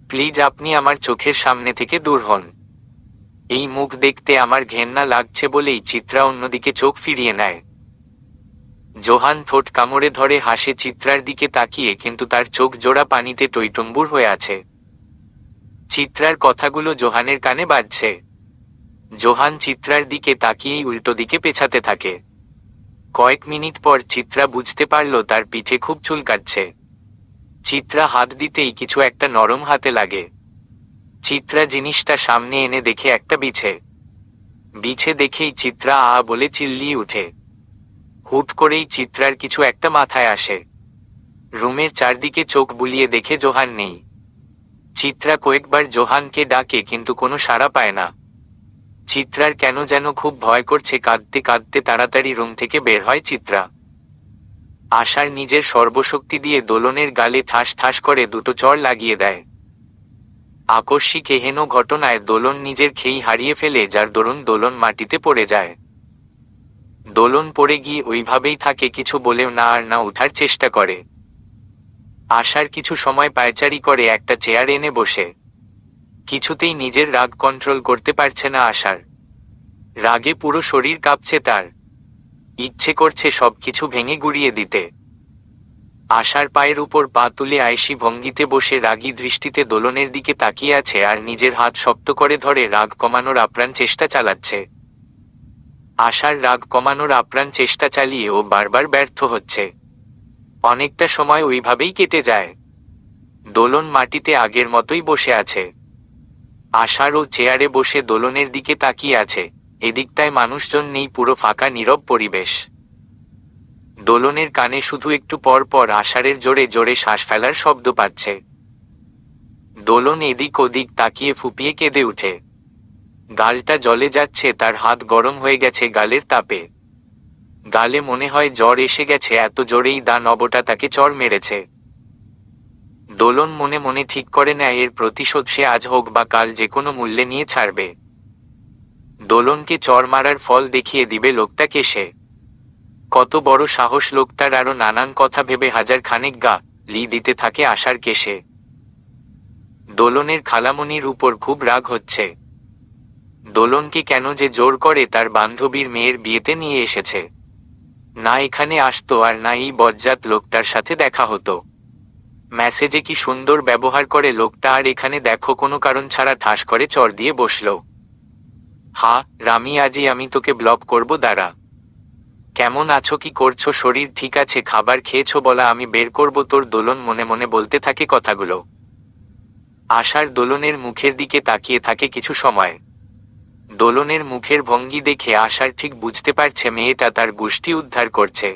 প্লিজ আপনি আমার চোখের সামনে থেকে দূর হন। এই মুখ দেখতে আমার ঘেন্না লাগছে বলেই চিত্রা অন্যদিকে চোখ ফিরিয়ে নেয়। জোহান ঠোঁট কামড়ে ধরে হাসে চিত্রার দিকে তাকিয়ে, কিন্তু তার চোখ জোড়া পানিতে টইটম্বুর হয়ে আছে। চিত্রার কথাগুলো জোহানের কানে বাজছে। জোহান চিত্রার দিকে তাকিয়েই উল্টো দিকে পেছাতে থাকে। কয়েক মিনিট পর চিত্রা বুঝতে পারল তার পিঠে খুব চুলকাচ্ছে। চিত্রা হাত দিতেই কিছু একটা নরম হাতে লাগে। চিত্রা জিনিসটা সামনে এনে দেখে একটা বিছে। বিছে দেখেই চিত্রা আ বলে চিল্লিয়ে উঠে। হুট করেই চিত্রার কিছু একটা মাথায় আসে। রুমের চারদিকে চোখ বুলিয়ে দেখে জোহান নেই। চিত্রা কয়েকবার জোহানকে ডাকে, কিন্তু কোনো সাড়া পায় না। চিত্রার কেন যেন খুব ভয় করছে। কাঁদতে কাঁদতে তাড়াতাড়ি রুম থেকে বের হয় চিত্রা। আশার নিজের সর্বশক্তি দিয়ে দোলনের গালে ঠাস ঠাস করে দুটো চড় লাগিয়ে দেয়। আকস্মিক এহেন ঘটনায় দোলন নিজের খেই হারিয়ে ফেলে, যার দরুন দোলন মাটিতে পড়ে যায়। দোলন পড়ে গিয়ে ওইভাবেই থাকে, কিছু বলেও না আর না উঠার চেষ্টা করে। আশার কিছু সময় পায়চারি করে একটা চেয়ার এনে বসে। কিছুতেই নিজের রাগ কন্ট্রোল করতে পারছে না আশার। রাগে পুরো শরীর কাঁপছে তার। ইচ্ছে করছে সবকিছু ভেঙে গুড়িয়ে দিতে। আশার পায়ের উপর পা তুলে আয়েশি ভঙ্গিতে বসে রাগী দৃষ্টিতে দোলনের দিকে তাকিয়ে আছে আর নিজের হাত শক্ত করে ধরে রাগ কমানোর আপ্রাণ চেষ্টা চালাচ্ছে। আশার রাগ কমানোর আপ্রাণ চেষ্টা চালিয়ে ও বারবার ব্যর্থ হচ্ছে। অনেকটা সময় ওইভাবেই কেটে যায়। দোলন মাটিতে আগের মতোই বসে আছে। আশারও চেয়ারে বসে দোলনের দিকে তাকিয়ে আছে। এদিকটায় মানুষজন নেই, পুরো ফাঁকা নীরব পরিবেশ। দোলনের কানে শুধু একটু পর পর আষাঢ়ের জোরে জোরে শ্বাস ফেলার শব্দ পাচ্ছে। দোলন এদিক ওদিক তাকিয়ে ফুপিয়ে কেঁদে উঠে। গালটা জ্বলে যাচ্ছে, তার হাত গরম হয়ে গেছে গালের তাপে। গালে মনে হয় জ্বর এসে গেছে, এত জোরেই দানবটা তাকে চড় মেরেছে। দোলন মনে মনে ঠিক করে নেয় এর প্রতিশোধ সে আজ হোক বা কাল যে কোনো মূল্যে নিয়ে ছাড়বে। দোলনকে চড় মারার ফল দেখিয়ে দিবে লোকটাকে সে। কত বড় সাহস লোকটার! আরো নানান কথা ভেবে হাজার খানেক লি দিতে থাকে আশার কেশে। দোলনের খালামণির উপর খুব রাগ হচ্ছে। দোলনকে কেন যে জোর করে তার বান্ধবীর মেয়ের বিয়েতে নিয়ে এসেছে। না এখানে আসতো আর না এই বজ্জাত লোকটার সাথে দেখা হতো। মেসেজে কি সুন্দর ব্যবহার করে লোকটা, আর এখানে দেখো কোনো কারণ ছাড়া ঠাস করে চর দিয়ে বসলো। হা রামি, আজই আমি তোকে ব্লক করব, দাঁড়া। কেমন আছো, কি করছো, শরীর ঠিক আছে, খাবার খেয়েছো বলা, আমি বের করব তোর। দোলন মনে মনে বলতে থাকে কথাগুলো। আশার দোলনের মুখের দিকে তাকিয়ে থাকে কিছু সময়। দোলনের মুখের ভঙ্গি দেখে আশার ঠিক বুঝতে পারছে মেয়েটা তার গুষ্টি উদ্ধার করছে।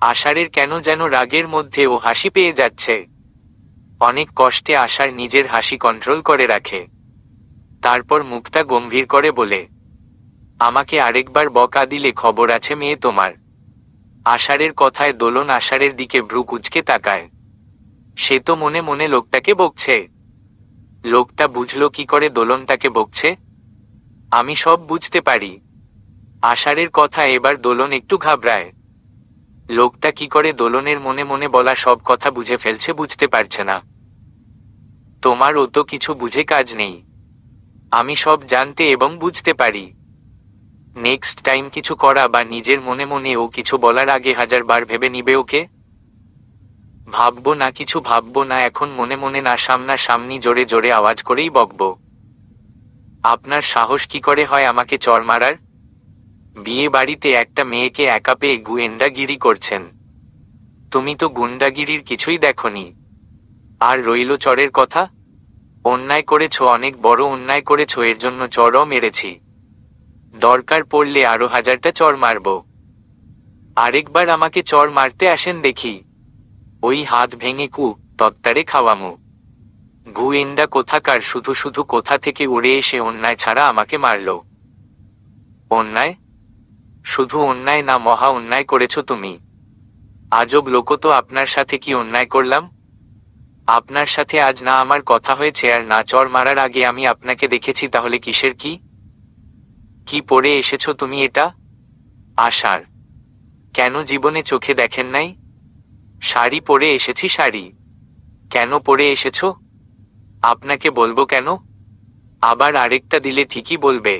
আশারের কেন যেন রাগের মধ্যে ও হাসি পেয়ে যাচ্ছে। অনেক কষ্টে আশার নিজের হাসি কন্ট্রোল করে রাখে। তারপর মুখটা গম্ভীর করে বলে, আমাকে আরেকবার বকা দিলে খবর আছে মেয়ে তোমার। আশারের কথায় দোলন আশারের দিকে ভ্রু কুঁচকে তাকায়। সে তো মনে মনে লোকটাকে বকছে। লোকটা বুঝলো কি করে দোলন তাকে বকছে? আমি সব বুঝতে পারি। আশারের কথা এবার দোলন একটু ঘাবড়ায়। লোকটা কি করে দোলনের মনে মনে বলা সব কথা বুঝে ফেলছে বুঝতে পারছে না। তোমার ও তো কিছু বুঝে কাজ নেই। আমি সব জানতে এবং বুঝতে পারি। নেক্সট টাইম কিছু করা বা নিজের মনে মনে ও কিছু বলার আগে 1000 বার ভেবে নিবে ওকে। ভাববো না, কিছু ভাববো না, এখন মনে মনে না সামনাসামনি জোরে জোরে আওয়াজ করেই বকবো। আপনার সাহস কি করে হয় আমাকে চড় মারার? বিয়ে বাড়িতে একটা মেয়েকে একা পেয়ে গুয়েন্ডাগিরি করছেন। তুমি তো গুন্ডাগিরির কিছুই দেখনি। আর রইল চরের কথা। অন্যায় করেছ, অনেক বড় অন্যায় করেছ, এর জন্য চরও মেরেছি। দরকার পড়লে আরো 1000টা চর মারব। আরেকবার আমাকে চর মারতে আসেন দেখি। ওই হাত ভেঙে তত্তারে খাওয়ামু। গুয়েন্ডা কোথাকার, শুধু শুধু কোথা থেকে উড়ে এসে অন্যায় ছাড়া আমাকে মারল। অন্যায়? শুধু অন্যায় না, মহা অন্যায় করেছ তুমি। আজব লোক তো, আপনার সাথে কি অন্যায় করলাম? আপনার সাথে আজ না আমার কথা হয়েছে আর না চর মারার আগে আমি আপনাকে দেখেছি, তাহলে কিসের কি? কি পরে এসেছো তুমি এটা? আশার। কেন জীবনে চোখে দেখেন নাই? শাড়ি পরে এসেছি। শাড়ি কেন পরে এসেছো? আপনাকে বলবো কেন? আবার আরেকটা দিলে ঠিকই বলবে।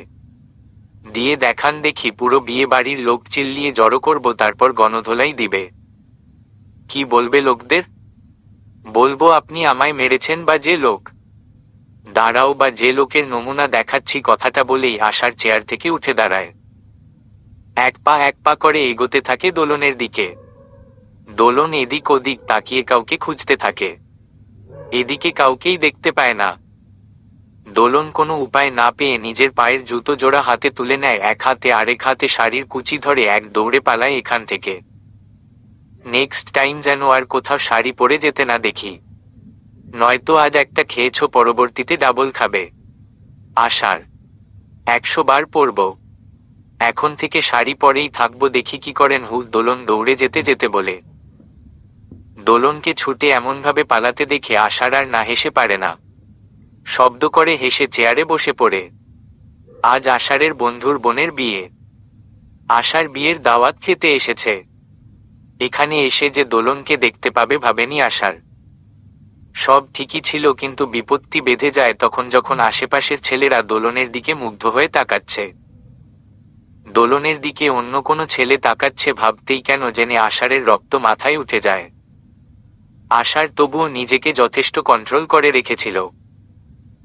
দিয়ে দেখান দেখি, পুরো বিয়ে বাড়ির লোক চিল্লিয়ে জড়ো করব, তারপর গণধোলাই দিবে। কি বলবে লোকদের? বলবো আপনি আমায় মেরেছেন বা যে লোক। দাঁড়াও, বা যে লোকের নমুনা দেখাচ্ছি। কথাটা বলেই আশার চেয়ার থেকে উঠে দাঁড়ায়। এক পা করে এগোতে থাকে দোলনের দিকে। দোলন এদিক ওদিক তাকিয়ে কাউকে খুঁজতে থাকে। এদিকে কাউকেই দেখতে পায় না। দোলন কোনো উপায় না পেয়ে নিজের পায়ের জুতো জোড়া হাতে তুলে নেয়, এক হাতে আরেক হাতে শাড়ির কুচি ধরে এক দৌড়ে পালায় এখান থেকে। নেক্সট টাইম যেন আর কোথাও শাড়ি পরে যেতে না দেখি, নয়তো আজ একটা খেয়েছো, পরবর্তীতে ডাবল খাবে। আশার 100 বার পরব। এখন থেকে শাড়ি পরেই থাকবো, দেখি কি করেন। দোলন দৌড়ে যেতে যেতে বলে। দোলনকে ছুটে এমনভাবে পালাতে দেখে আশার আর না হেসে পারে না। শব্দ করে হেসে চেয়ারে বসে পড়ে। আজ আশারের বন্ধুর বোনের বিয়ে। আশার বিয়ের দাওয়াত খেতে এসেছে। এখানে এসে যে দোলনকে দেখতে পাবে ভাবেনি আশার। সব ঠিকই ছিল, কিন্তু বিপত্তি বেঁধে যায় তখন, যখন আশেপাশের ছেলেরা দোলনের দিকে মুগ্ধ হয়ে তাকাচ্ছে। দোলনের দিকে অন্য কোনো ছেলে তাকাচ্ছে ভাবতেই কেন জেনে আশারের রক্ত মাথায় উঠে যায়। আশার তবুও নিজেকে যথেষ্ট কন্ট্রোল করে রেখেছিল।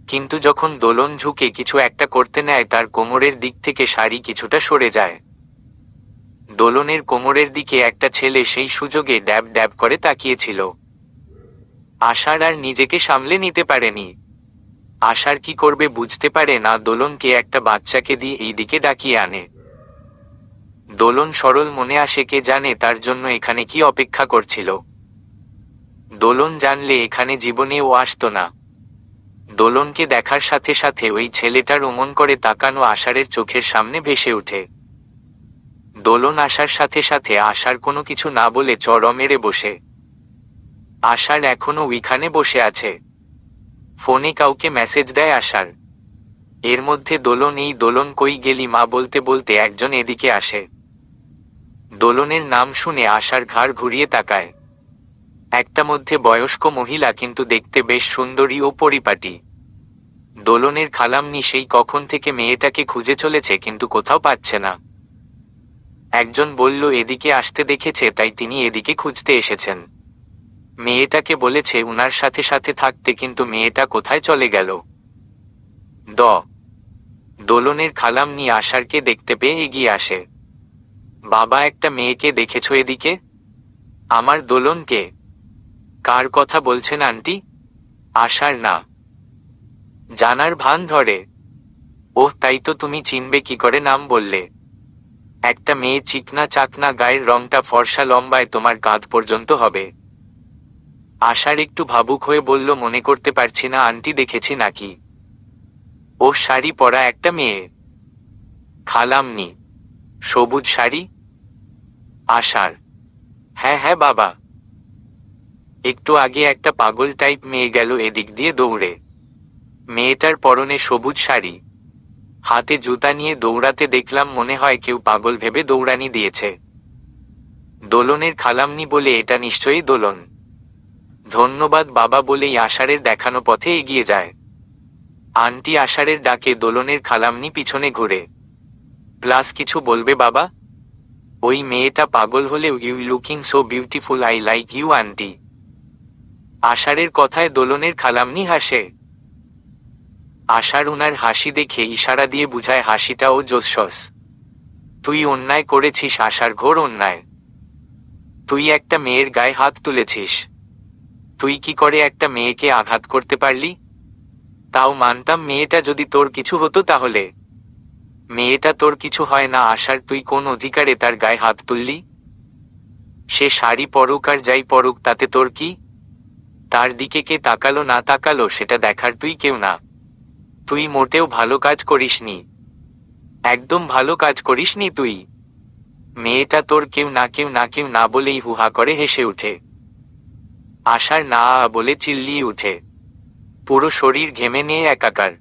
কিন্তু যখন দোলন ঝুঁকে কিছু একটা করতে নেয়, তার কোমরের দিক থেকে শাড়ি কিছুটা সরে যায়। দোলনের কোমরের দিকে একটা ছেলে সেই সুযোগে ড্যাব ড্যাব করে তাকিয়েছিল। আশার আর নিজেকে সামলে নিতে পারেনি। আশার কি করবে বুঝতে পারে না, দোলনকে একটা বাচ্চাকে দিয়ে এই দিকে ডাকিয়ে আনে। দোলন সরল মনে আসে, কে জানে তার জন্য এখানে কি অপেক্ষা করছিল। দোলন জানলে এখানে জীবনে ও আসতো না। দোলনকে দেখার সাথে সাথে ওই ছেলেটার অমন করে তাকানো আশারের চোখের সামনে ভেসে ওঠে। দোলন আসার সাথে সাথে আশার কোনো কিছু না বলে চড় মেরে বসে। আশার এখনো ওইখানে বসে আছে। ফোনে কাউকে মেসেজ দেয় আশার। এর মধ্যে দোলন, এই দোলন কই গেলি মা বলতে বলতে একজন এদিকে আসে। দোলনের নাম শুনে আশার ঘাড় ঘুরিয়ে তাকায়। একটা মধ্যে বয়স্ক মহিলা, কিন্তু দেখতে বেশ সুন্দরী ও পরিপাটি। দোলনের খালাম্নি সেই কখন থেকে মেয়েটাকে খুঁজে চলেছে, কিন্তু কোথাও পাচ্ছে না। একজন বলল এদিকে আসতে দেখেছে, তাই তিনি এদিকে খুঁজতে এসেছেন। মেয়েটাকে বলেছে উনার সাথে সাথে থাকতে, কিন্তু মেয়েটা কোথায় চলে গেল। দোলনের খালাম্নি আশারকে দেখতে পেয়ে এগিয়ে আসে। বাবা, একটা মেয়েকে দেখেছো এদিকে? আমার দোলনকে? কার কথা বলছেন আন্টি? আশার না জানার ভান ধরে। ওহ, তাই তো, তুমি চিনবে কি করে, নাম বললে। একটা মেয়ে, চিকনা চাকনা, গায়ের রংটা ফর্সা, লম্বায় তোমার কাঁধ পর্যন্ত হবে। আশার একটু ভাবুক হয়ে বলল, মনে করতে পারছি না আন্টি, দেখেছি নাকি। ও শাড়ি পরা একটা মেয়ে। খালাম্নি, সবুজ শাড়ি? আশার, হ্যাঁ হ্যাঁ বাবা। একটু আগে একটা পাগল টাইপ মেয়ে গেল এদিক দিয়ে দৌড়ে। মেয়েটার পরনে সবুজ শাড়ি, হাতে জুতা নিয়ে দৌড়াতে দেখলাম, মনে হয় কেউ পাগল ভেবে দৌড়ানি দিয়েছে। দোলনের খালাম্নি বলে, এটা নিশ্চয়ই দোলন। ধন্যবাদ বাবা বলেই আশারের দেখানো পথে এগিয়ে যায়। আন্টি আশারের ডাকে দোলনের খালাম্নি পিছনে ঘুরে। প্লাস কিছু বলবে বাবা? ওই মেয়েটা পাগল হলেও you looking so beautiful, I like you aunty. আশারের কথায় দোলনের খালাম্নি হাসে। আশার উনার হাসি দেখে ইশারা দিয়ে বুঝায় হাসিটা ও জোসস। তুই অন্যায় করেছিস আশার, ঘোর অন্যায়। তুই একটা মেয়ের গায়ে হাত তুলেছিস। তুই কি করে একটা মেয়েকে আঘাত করতে পারলি? তাও মানতাম মেয়েটা যদি তোর কিছু হতো তাহলে। মেয়েটা তোর কিছু হয় না আশার, তুই কোন অধিকারে তার গায়ে হাত তুললি? সে শাড়ি পরুক আর যাই পরুক, তাতে তোর কি? তার দিকে কে তাকালো না তাকালো সেটা দেখার তুই কেউ না। তুই মোটেও ভালো কাজ করিসনি, একদম ভালো কাজ করিসনি তুই। মেয়েটা তোর কেউ না, কেউ না, কেউ না বলেই হুহা করে হেসে উঠে। আশার না বলে চিল্লিয়ে উঠে। পুরো শরীর ঘেমে নিয়ে একাকার।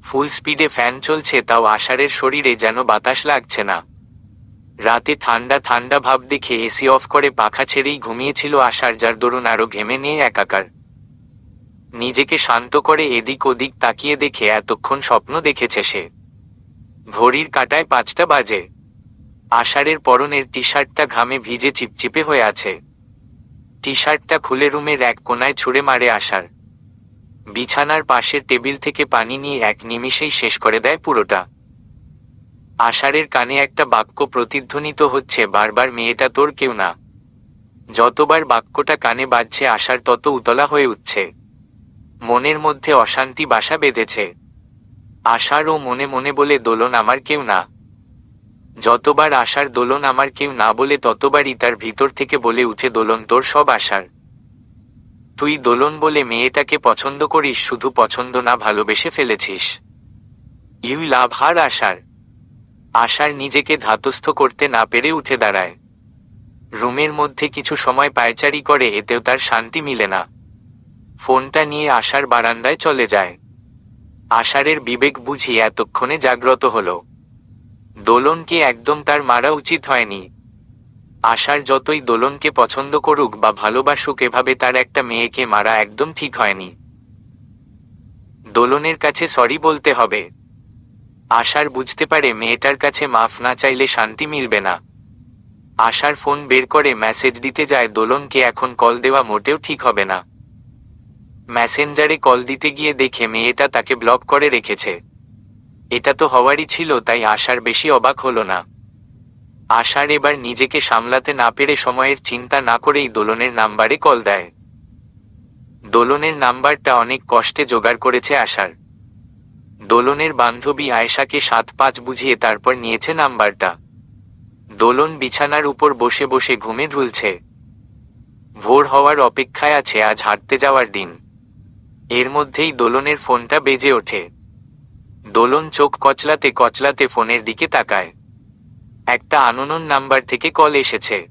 ফুল স্পিডে ফ্যান চলছে, তাও আশারের শরীরে যেন বাতাস লাগছে না। রাতে ঠান্ডা ঠান্ডা ভাব দেখে এসি অফ করে পাখা ছেড়েই ঘুমিয়েছিল আশার, যার দরুন আরো ঘেমে নিয়ে একাকার। নিজেকে শান্ত করে এদিক ওদিক তাকিয়ে দেখে এতক্ষণ স্বপ্ন দেখেছে সে। ঘড়ির কাঁটায় 5টা বাজে। আষাঢ়ের পরনের টি শার্টটা ঘামে ভিজে চিপচিপে হয়ে আছে। টি শার্টটা খুলে রুমের এক কোনায় ছুঁড়ে মারে আষাঢ়। বিছানার পাশের টেবিল থেকে পানি নিয়ে এক নিমিষেই শেষ করে দেয় পুরোটা। আষাঢ়ের কানে একটা বাক্য প্রতিধ্বনিত হচ্ছে বারবার, মেয়েটা তোর কেউ না। যতবার বাক্যটা কানে বাজছে আষাঢ় তত উতলা হয়ে উঠছে। মনের মধ্যে অশান্তি বাসা বেঁধেছে। আষাঢ় ও মনে মনে বলে, দোলন আমার কেউ না। যতবার আষাঢ় দোলন আমার কেউ না বলে ততবারই তার ভিতর থেকে বলে উঠে, দোলন তোর সব আষাঢ়। তুই দোলন বলে মেয়েটাকে পছন্দ করিস, শুধু পছন্দ না, ভালোবেসে ফেলেছিস। ইউ লাভ হার আষাঢ়। আষাঢ় নিজেকে ধাতস্থ করতে না পেরে উঠে দাঁড়ায়। রুমের মধ্যে কিছু সময় পায়চারি করে, এতেও তার শান্তি মিলে না। ফোনটা নিয়ে আষাঢ় বারান্দায় চলে যায়। আষাঢ়ের বিবেক বুঝি এতক্ষণে জাগ্রত হলো। দোলনকে একদম তার মারা উচিত হয়নি। আষাঢ় যতই দোলনকে পছন্দ করুক বা ভালোবাসুক, এভাবে তার একটা মেয়েকে মারা একদম ঠিক হয়নি। দোলনের কাছে সরি বলতে হবে। আষাঢ় বুঝতে পারে মেয়েটার কাছে মাফ না চাইলে শান্তি মিলবে না। আষাঢ় ফোন বের করে মেসেজ দিতে যায়, দোলনকে এখন কল দেওয়া মোটেও ঠিক হবে না। মেসেঞ্জারে কল দিতে গিয়ে দেখে মেয়েটা তাকে ব্লক করে রেখেছে। এটা তো হওয়ারই ছিল, তাই আষাঢ় বেশি অবাক হলো না। আষাঢ় এবার নিজেকে সামলাতে না পেরে সময়ের চিন্তা না করেই দোলনের নাম্বারে কল দেয়। দোলনের নাম্বারটা অনেক কষ্টে জোগাড় করেছে আষাঢ়। দোলনের বান্ধবী আয়েশাকে 7-5 বুঝিয়ে তারপর নিয়েছে নাম্বারটা। দোলন বিছানার উপর বসে বসে ঘুমে ঢুলছে। ভোর হওয়ার অপেক্ষায় আছে, আজ হাঁটতে যাওয়ার দিন। এর মধ্যেই দোলনের ফোনটা বেজে ওঠে। দোলন চোখ কচলাতে কচলাতে ফোনের দিকে তাকায়। একটা আননোন নাম্বার থেকে কল এসেছে।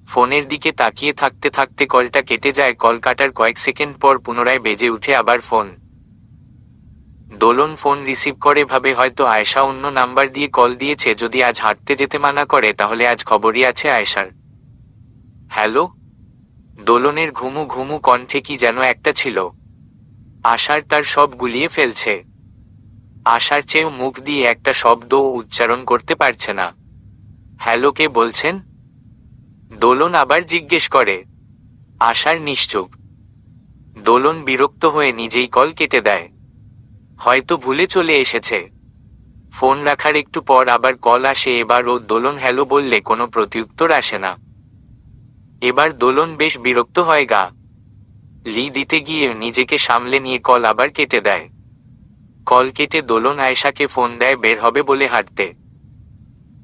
ফোনের দিকে তাকিয়ে থাকতে থাকতে কলটা কেটে যায়। কল কাটার কয়েক সেকেন্ড পর পুনরায় বেজে উঠে আবার ফোন। দোলন ফোন রিসিভ করে ভাবে হয়তো আয়েশা অন্য নাম্বার দিয়ে কল দিয়েছে। যদি আজ হাঁটতে যেতে মানা করে তাহলে আজ খবরই আছে আয়েশার। হ্যালো। দোলনের ঘুমু ঘুমু কণ্ঠে কি যেন একটা ছিল। আশার তার সব গুলিয়ে ফেলছে। আশার চেয়েও মুখ দিয়ে একটা শব্দও উচ্চারণ করতে পারছে না। হ্যালো, কে বলছেন? দোলন আবার জিজ্ঞেস করে। আশার নিশ্চুপ। দোলন বিরক্ত হয়ে নিজেই কল কেটে দেয়। হয়তো ভুলে চলে এসেছে। ফোন রাখার একটু পর আবার কল আসে। এবার ও দোলন হ্যালো বললে কোনো প্রত্যুত্তর আসে না। এবার দোলন বেশ বিরক্ত হয়। গা লি দিতে গিয়ে নিজেকে সামলে নিয়ে কল আবার কেটে দেয়। কল কেটে দোলন আয়েশাকে ফোন দেয় বের হবে বলে হাঁটতে।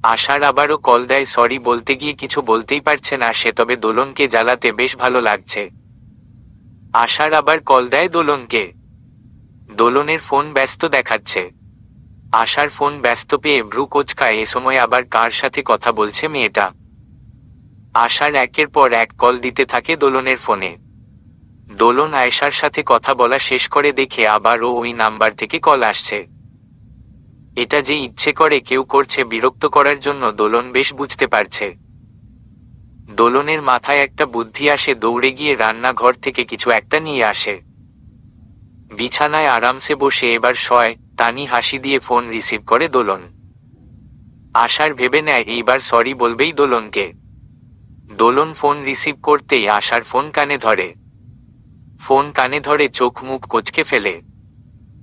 আশার আবারও কল দেয়। সরি বলতে গিয়ে কিছু বলতেই পারছে না সে, তবে দোলনকে জ্বালাতে বেশ ভালো লাগছে। আশার আবার কল দেয় দোলনকে। দোলনের ফোন ব্যস্ত দেখাচ্ছে। আশার ফোন ব্যস্ত পেয়ে ভ্রু কোঁচকায়। এ সময় আবার কার সাথে কথা বলছে মেয়েটা। আশার একের পর এক কল দিতে থাকে দোলনের ফোনে। দোলন আয়েশার সাথে কথা বলা শেষ করে দেখে আবারও ওই নাম্বার থেকে কল আসছে। এটা যে ইচ্ছে করে কেউ করছে বিরক্ত করার জন্য দোলন বেশ বুঝতে পারছে। দোলনের মাথায় একটা বুদ্ধি আসে। দৌড়ে গিয়ে রান্নাঘর থেকে কিছু একটা নিয়ে আসে। বিছানায় আরামসে বসে এবার শয়। তানি হাসি দিয়ে ফোন রিসিভ করে দোলন। আশার ভেবে নেয় এইবার সরি বলবেই দোলনকে। দোলন ফোন রিসিভ করতেই আশার ফোন কানে ধরে। ফোন কানে ধরে চোখ মুখ কোঁচকে ফেলে।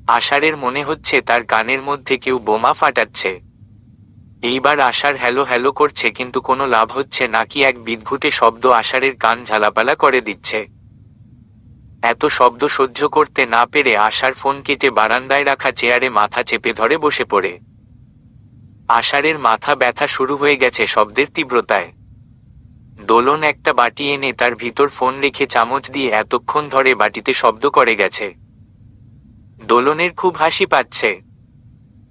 আশারের মনে হচ্ছে তার কানের মধ্যে কেউ বোমা ফাটাচ্ছে। এইবার আশার হ্যালো হ্যালো করছে কিন্তু কোনো লাভ হচ্ছে না। কি এক বিদঘুটে শব্দ আশারের কান ঝালাপালা করে দিচ্ছে। এত শব্দ সহ্য করতে না পেরে আশার ফোন কেটে বারান্দায় রাখা চেয়ারে মাথা চেপে ধরে বসে পড়ে। আশারের মাথা ব্যথা শুরু হয়ে গেছে শব্দের তীব্রতায়। দোলন একটা বাটি এনে তার ভিতর ফোন রেখে চামচ দিয়ে এতক্ষণ ধরে বাটিতে শব্দ করে গেছে। দোলনের খুব হাসি পাচ্ছে।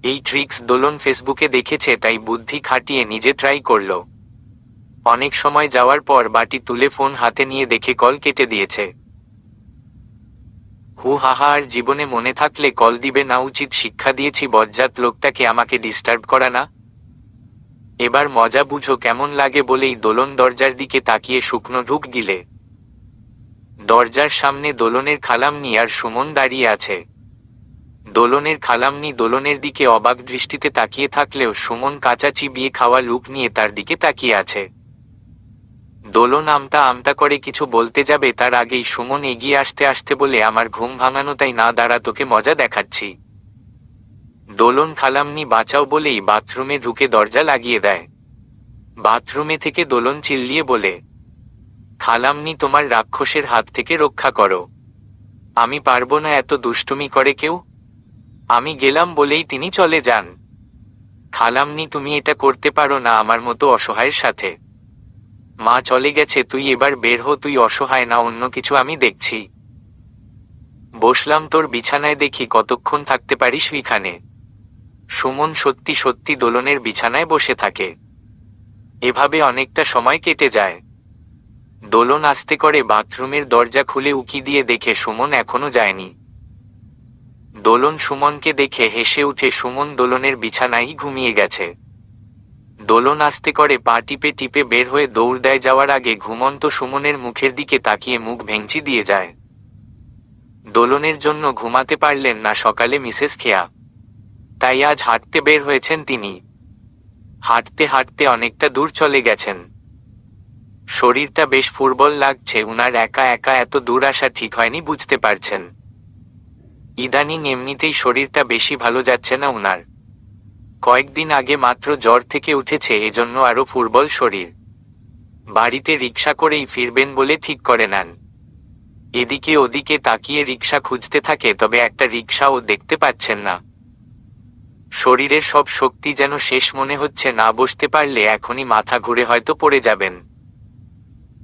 এই ট্রিক্স দোলন ফেসবুকে দেখেছে, তাই বুদ্ধি খাটিয়ে নিজে ট্রাই করল। অনেক সময় যাওয়ার পর বাটি তুলে ফোন হাতে নিয়ে দেখে কল কেটে দিয়েছে। হু হাহা, আর জীবনে মনে থাকলে কল দিবে না। উচিত শিক্ষা দিয়েছি বজ্জাত লোকটাকে, আমাকে ডিস্টার্ব করা না। এবার মজা বুঝো কেমন লাগে বলেই দোলন দরজার দিকে তাকিয়ে শুকনো ঢুক গিলে। দরজার সামনে দোলনের খালামনি আর সুমন দাঁড়িয়ে আছে। দোলনের খালামনি দোলনের দিকে অবাক দৃষ্টিতে তাকিয়ে থাকলেও সুমন কাঁচা চিবিয়ে খাওয়া লুক নিয়ে তার দিকে তাকিয়ে আছে। দোলন আমতা আমতা করে কিছু বলতে যাবে তার আগেই সুমন এগিয়ে আসতে আসতে বলে, আমার ঘুম ভাঙানো, তাই না, দাঁড়া তোকে মজা দেখাচ্ছি। দোলন খালামনি বাঁচাও বলেই বাথরুমে ঢুকে দরজা লাগিয়ে দেয়। বাথরুমে থেকে দোলন চিল্লিয়ে বলে, খালামনি তোমার রাক্ষসের হাত থেকে রক্ষা করো। আমি পারবো না, এত দুষ্টুমি করে কেউ। আমি গেলাম বলেই তিনি চলে যান। খালামনি তুমি এটা করতে পারো না আমার মতো অসহায়ের সাথে। মা চলে গেছে, তুই এবার বের হো। তুই অসহায় না, অন্য কিছু আমি দেখছি। বসলাম তোর বিছানায়, দেখি কতক্ষণ থাকতে পারিস ওইখানে। সুমন সত্যি সত্যি দোলনের বিছানায় বসে থাকে। এভাবে অনেকটা সময় কেটে যায়। দোলন আস্তে করে বাথরুমের দরজা খুলে উকি দিয়ে দেখে সুমন এখনো যায়নি। দোলন সুমনকে দেখে হেসে উঠে। সুমন দোলনের বিছানায় ঘুমিয়ে গেছে। দোলন আস্তে করে পা টিপে টিপে বের হয়ে দৌড় দেয়। যাওয়ার আগে ঘুমন্ত সুমনের মুখের দিকে তাকিয়ে মুখ ভেঙচি দিয়ে যায়। দোলনের জন্য ঘুমাতে পারলেন না সকালে মিসেস খেয়া, তাই আজ হাঁটতে বের হয়েছেন তিনি। হাঁটতে হাঁটতে অনেকটা দূর চলে গেছেন। শরীরটা বেশ ফুরবল লাগছে। উনার একা একা এত দূর আসা ঠিক হয়নি, বুঝতে পারছেন। ইদানিং এমনিতেই শরীরটা বেশি ভালো যাচ্ছে না উনার। কয়েকদিন আগে মাত্র জ্বর থেকে উঠেছে, এজন্য আরো ফুরবল শরীর। বাড়িতে রিক্সা করেই ফিরবেন বলে ঠিক করে নেন। এদিকে ওদিকে তাকিয়ে রিক্সা খুঁজতে থাকে, তবে একটা রিক্সাও দেখতে পাচ্ছেন না। শরীরের সব শক্তি যেন শেষ মনে হচ্ছে, না বসতে পারলে এখনই মাথা ঘুরে হয়তো পড়ে যাবেন।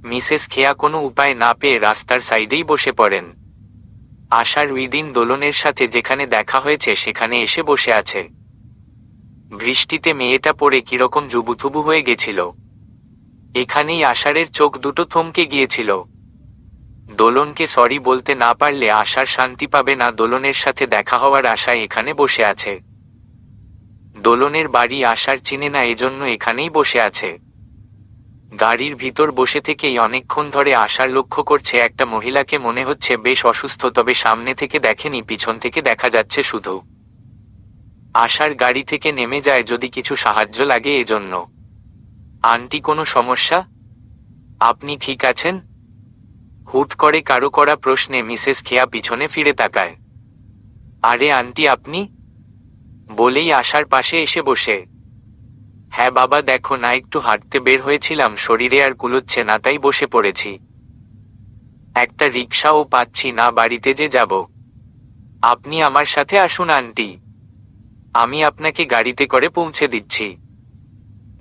মিসেস খেয়া কোনো উপায় না পেয়ে রাস্তার সাইডেই বসে পড়েন। আশার ওই দিন দোলনের সাথে যেখানে দেখা হয়েছে সেখানে এসে বসে আছে। বৃষ্টিতে মেয়েটা পড়ে কিরকম জুবুথুবু হয়ে গেছিল। এখানেই আষাঢ়ের চোখ দুটো থমকে গিয়েছিল। দোলনকে সরি বলতে না পারলে আশার শান্তি পাবে না। দোলনের সাথে দেখা হওয়ার আশায় এখানে বসে আছে। দোলনের বাড়ি আশার চিনে না, এজন্য এখানেই বসে আছে। গাড়ির ভিতর বসে থেকেই অনেকক্ষণ ধরে আশার লক্ষ্য করছে একটা মহিলাকে, মনে হচ্ছে বেশ অসুস্থ, তবে সামনে থেকে দেখেনি, পিছন থেকে দেখা যাচ্ছে শুধু। আশার গাড়ি থেকে নেমে যায় যদি কিছু সাহায্য লাগে এজন্য। আন্টি কোনো সমস্যা? আপনি ঠিক আছেন? হুট করে কারো করা প্রশ্নে মিসেস খেয়া পিছনে ফিরে তাকায়। আরে আন্টি আপনি, বলেই আশার পাশে এসে বসে। হ্যাঁ বাবা, দেখো না একটু হাঁটতে বের হয়েছিলাম, শরীরে আর কুলোচ্ছে না তাই বসে পড়েছি। একটা রিকশাও পাচ্ছি না, বাড়িতে যে যাব। আপনি আমার সাথে আসুন আন্টি, আমি আপনাকে গাড়িতে করে পৌঁছে দিচ্ছি।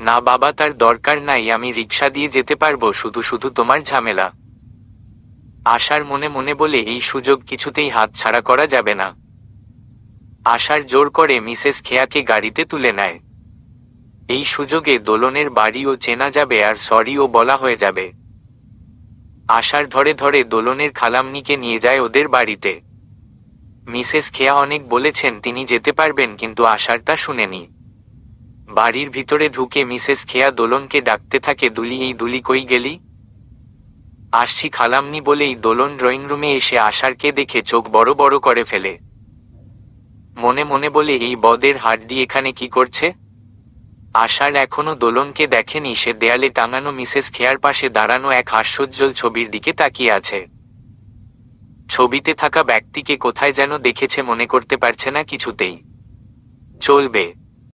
না বাবা, তার দরকার নাই, আমি রিকশা দিয়ে যেতে পারবো, শুধু শুধু তোমার ঝামেলা। আশার মনে মনে বলে এই সুযোগ কিছুতেই হাতছাড়া করা যাবে না। আশার জোর করে মিসেস খেয়াকে গাড়িতে তুলে নেয়। এই সুযোগে দোলনের বাড়িও চেনা যাবে আর সরিও বলা হয়ে যাবে। আশার ধরে ধরে দোলনের খালামনিকে নিয়ে যায় ওদের বাড়িতে। মিসেস খেয়া অনেক বলেছেন তিনি যেতে পারবেন, কিন্তু আশার তা শুনেনি। বাড়ির ভিতরে ঢুকে মিসেস খেয়া দোলনকে ডাকতে থাকে, দুলি, এই দুলি কই গেলি? আসছি খালামনি বলেই দোলন ড্রয়িং রুমে এসে আশারকে দেখে চোখ বড় বড় করে ফেলে। মনে মনে বলে, এই বদের হাড্ডি এখানে কি করছে? আশার এখনো দোলনকে দেখেনি, সে দেয়ালে টাঙানো মিসেস খেয়ার পাশে দাঁড়ানো এক হাস্যোজ্জ্বল ছবির দিকে তাকিয়ে আছে। ছবিতে থাকা ব্যক্তিকে কোথায় যেন দেখেছে, মনে করতে পারছে না কিছুতেই। চলবে।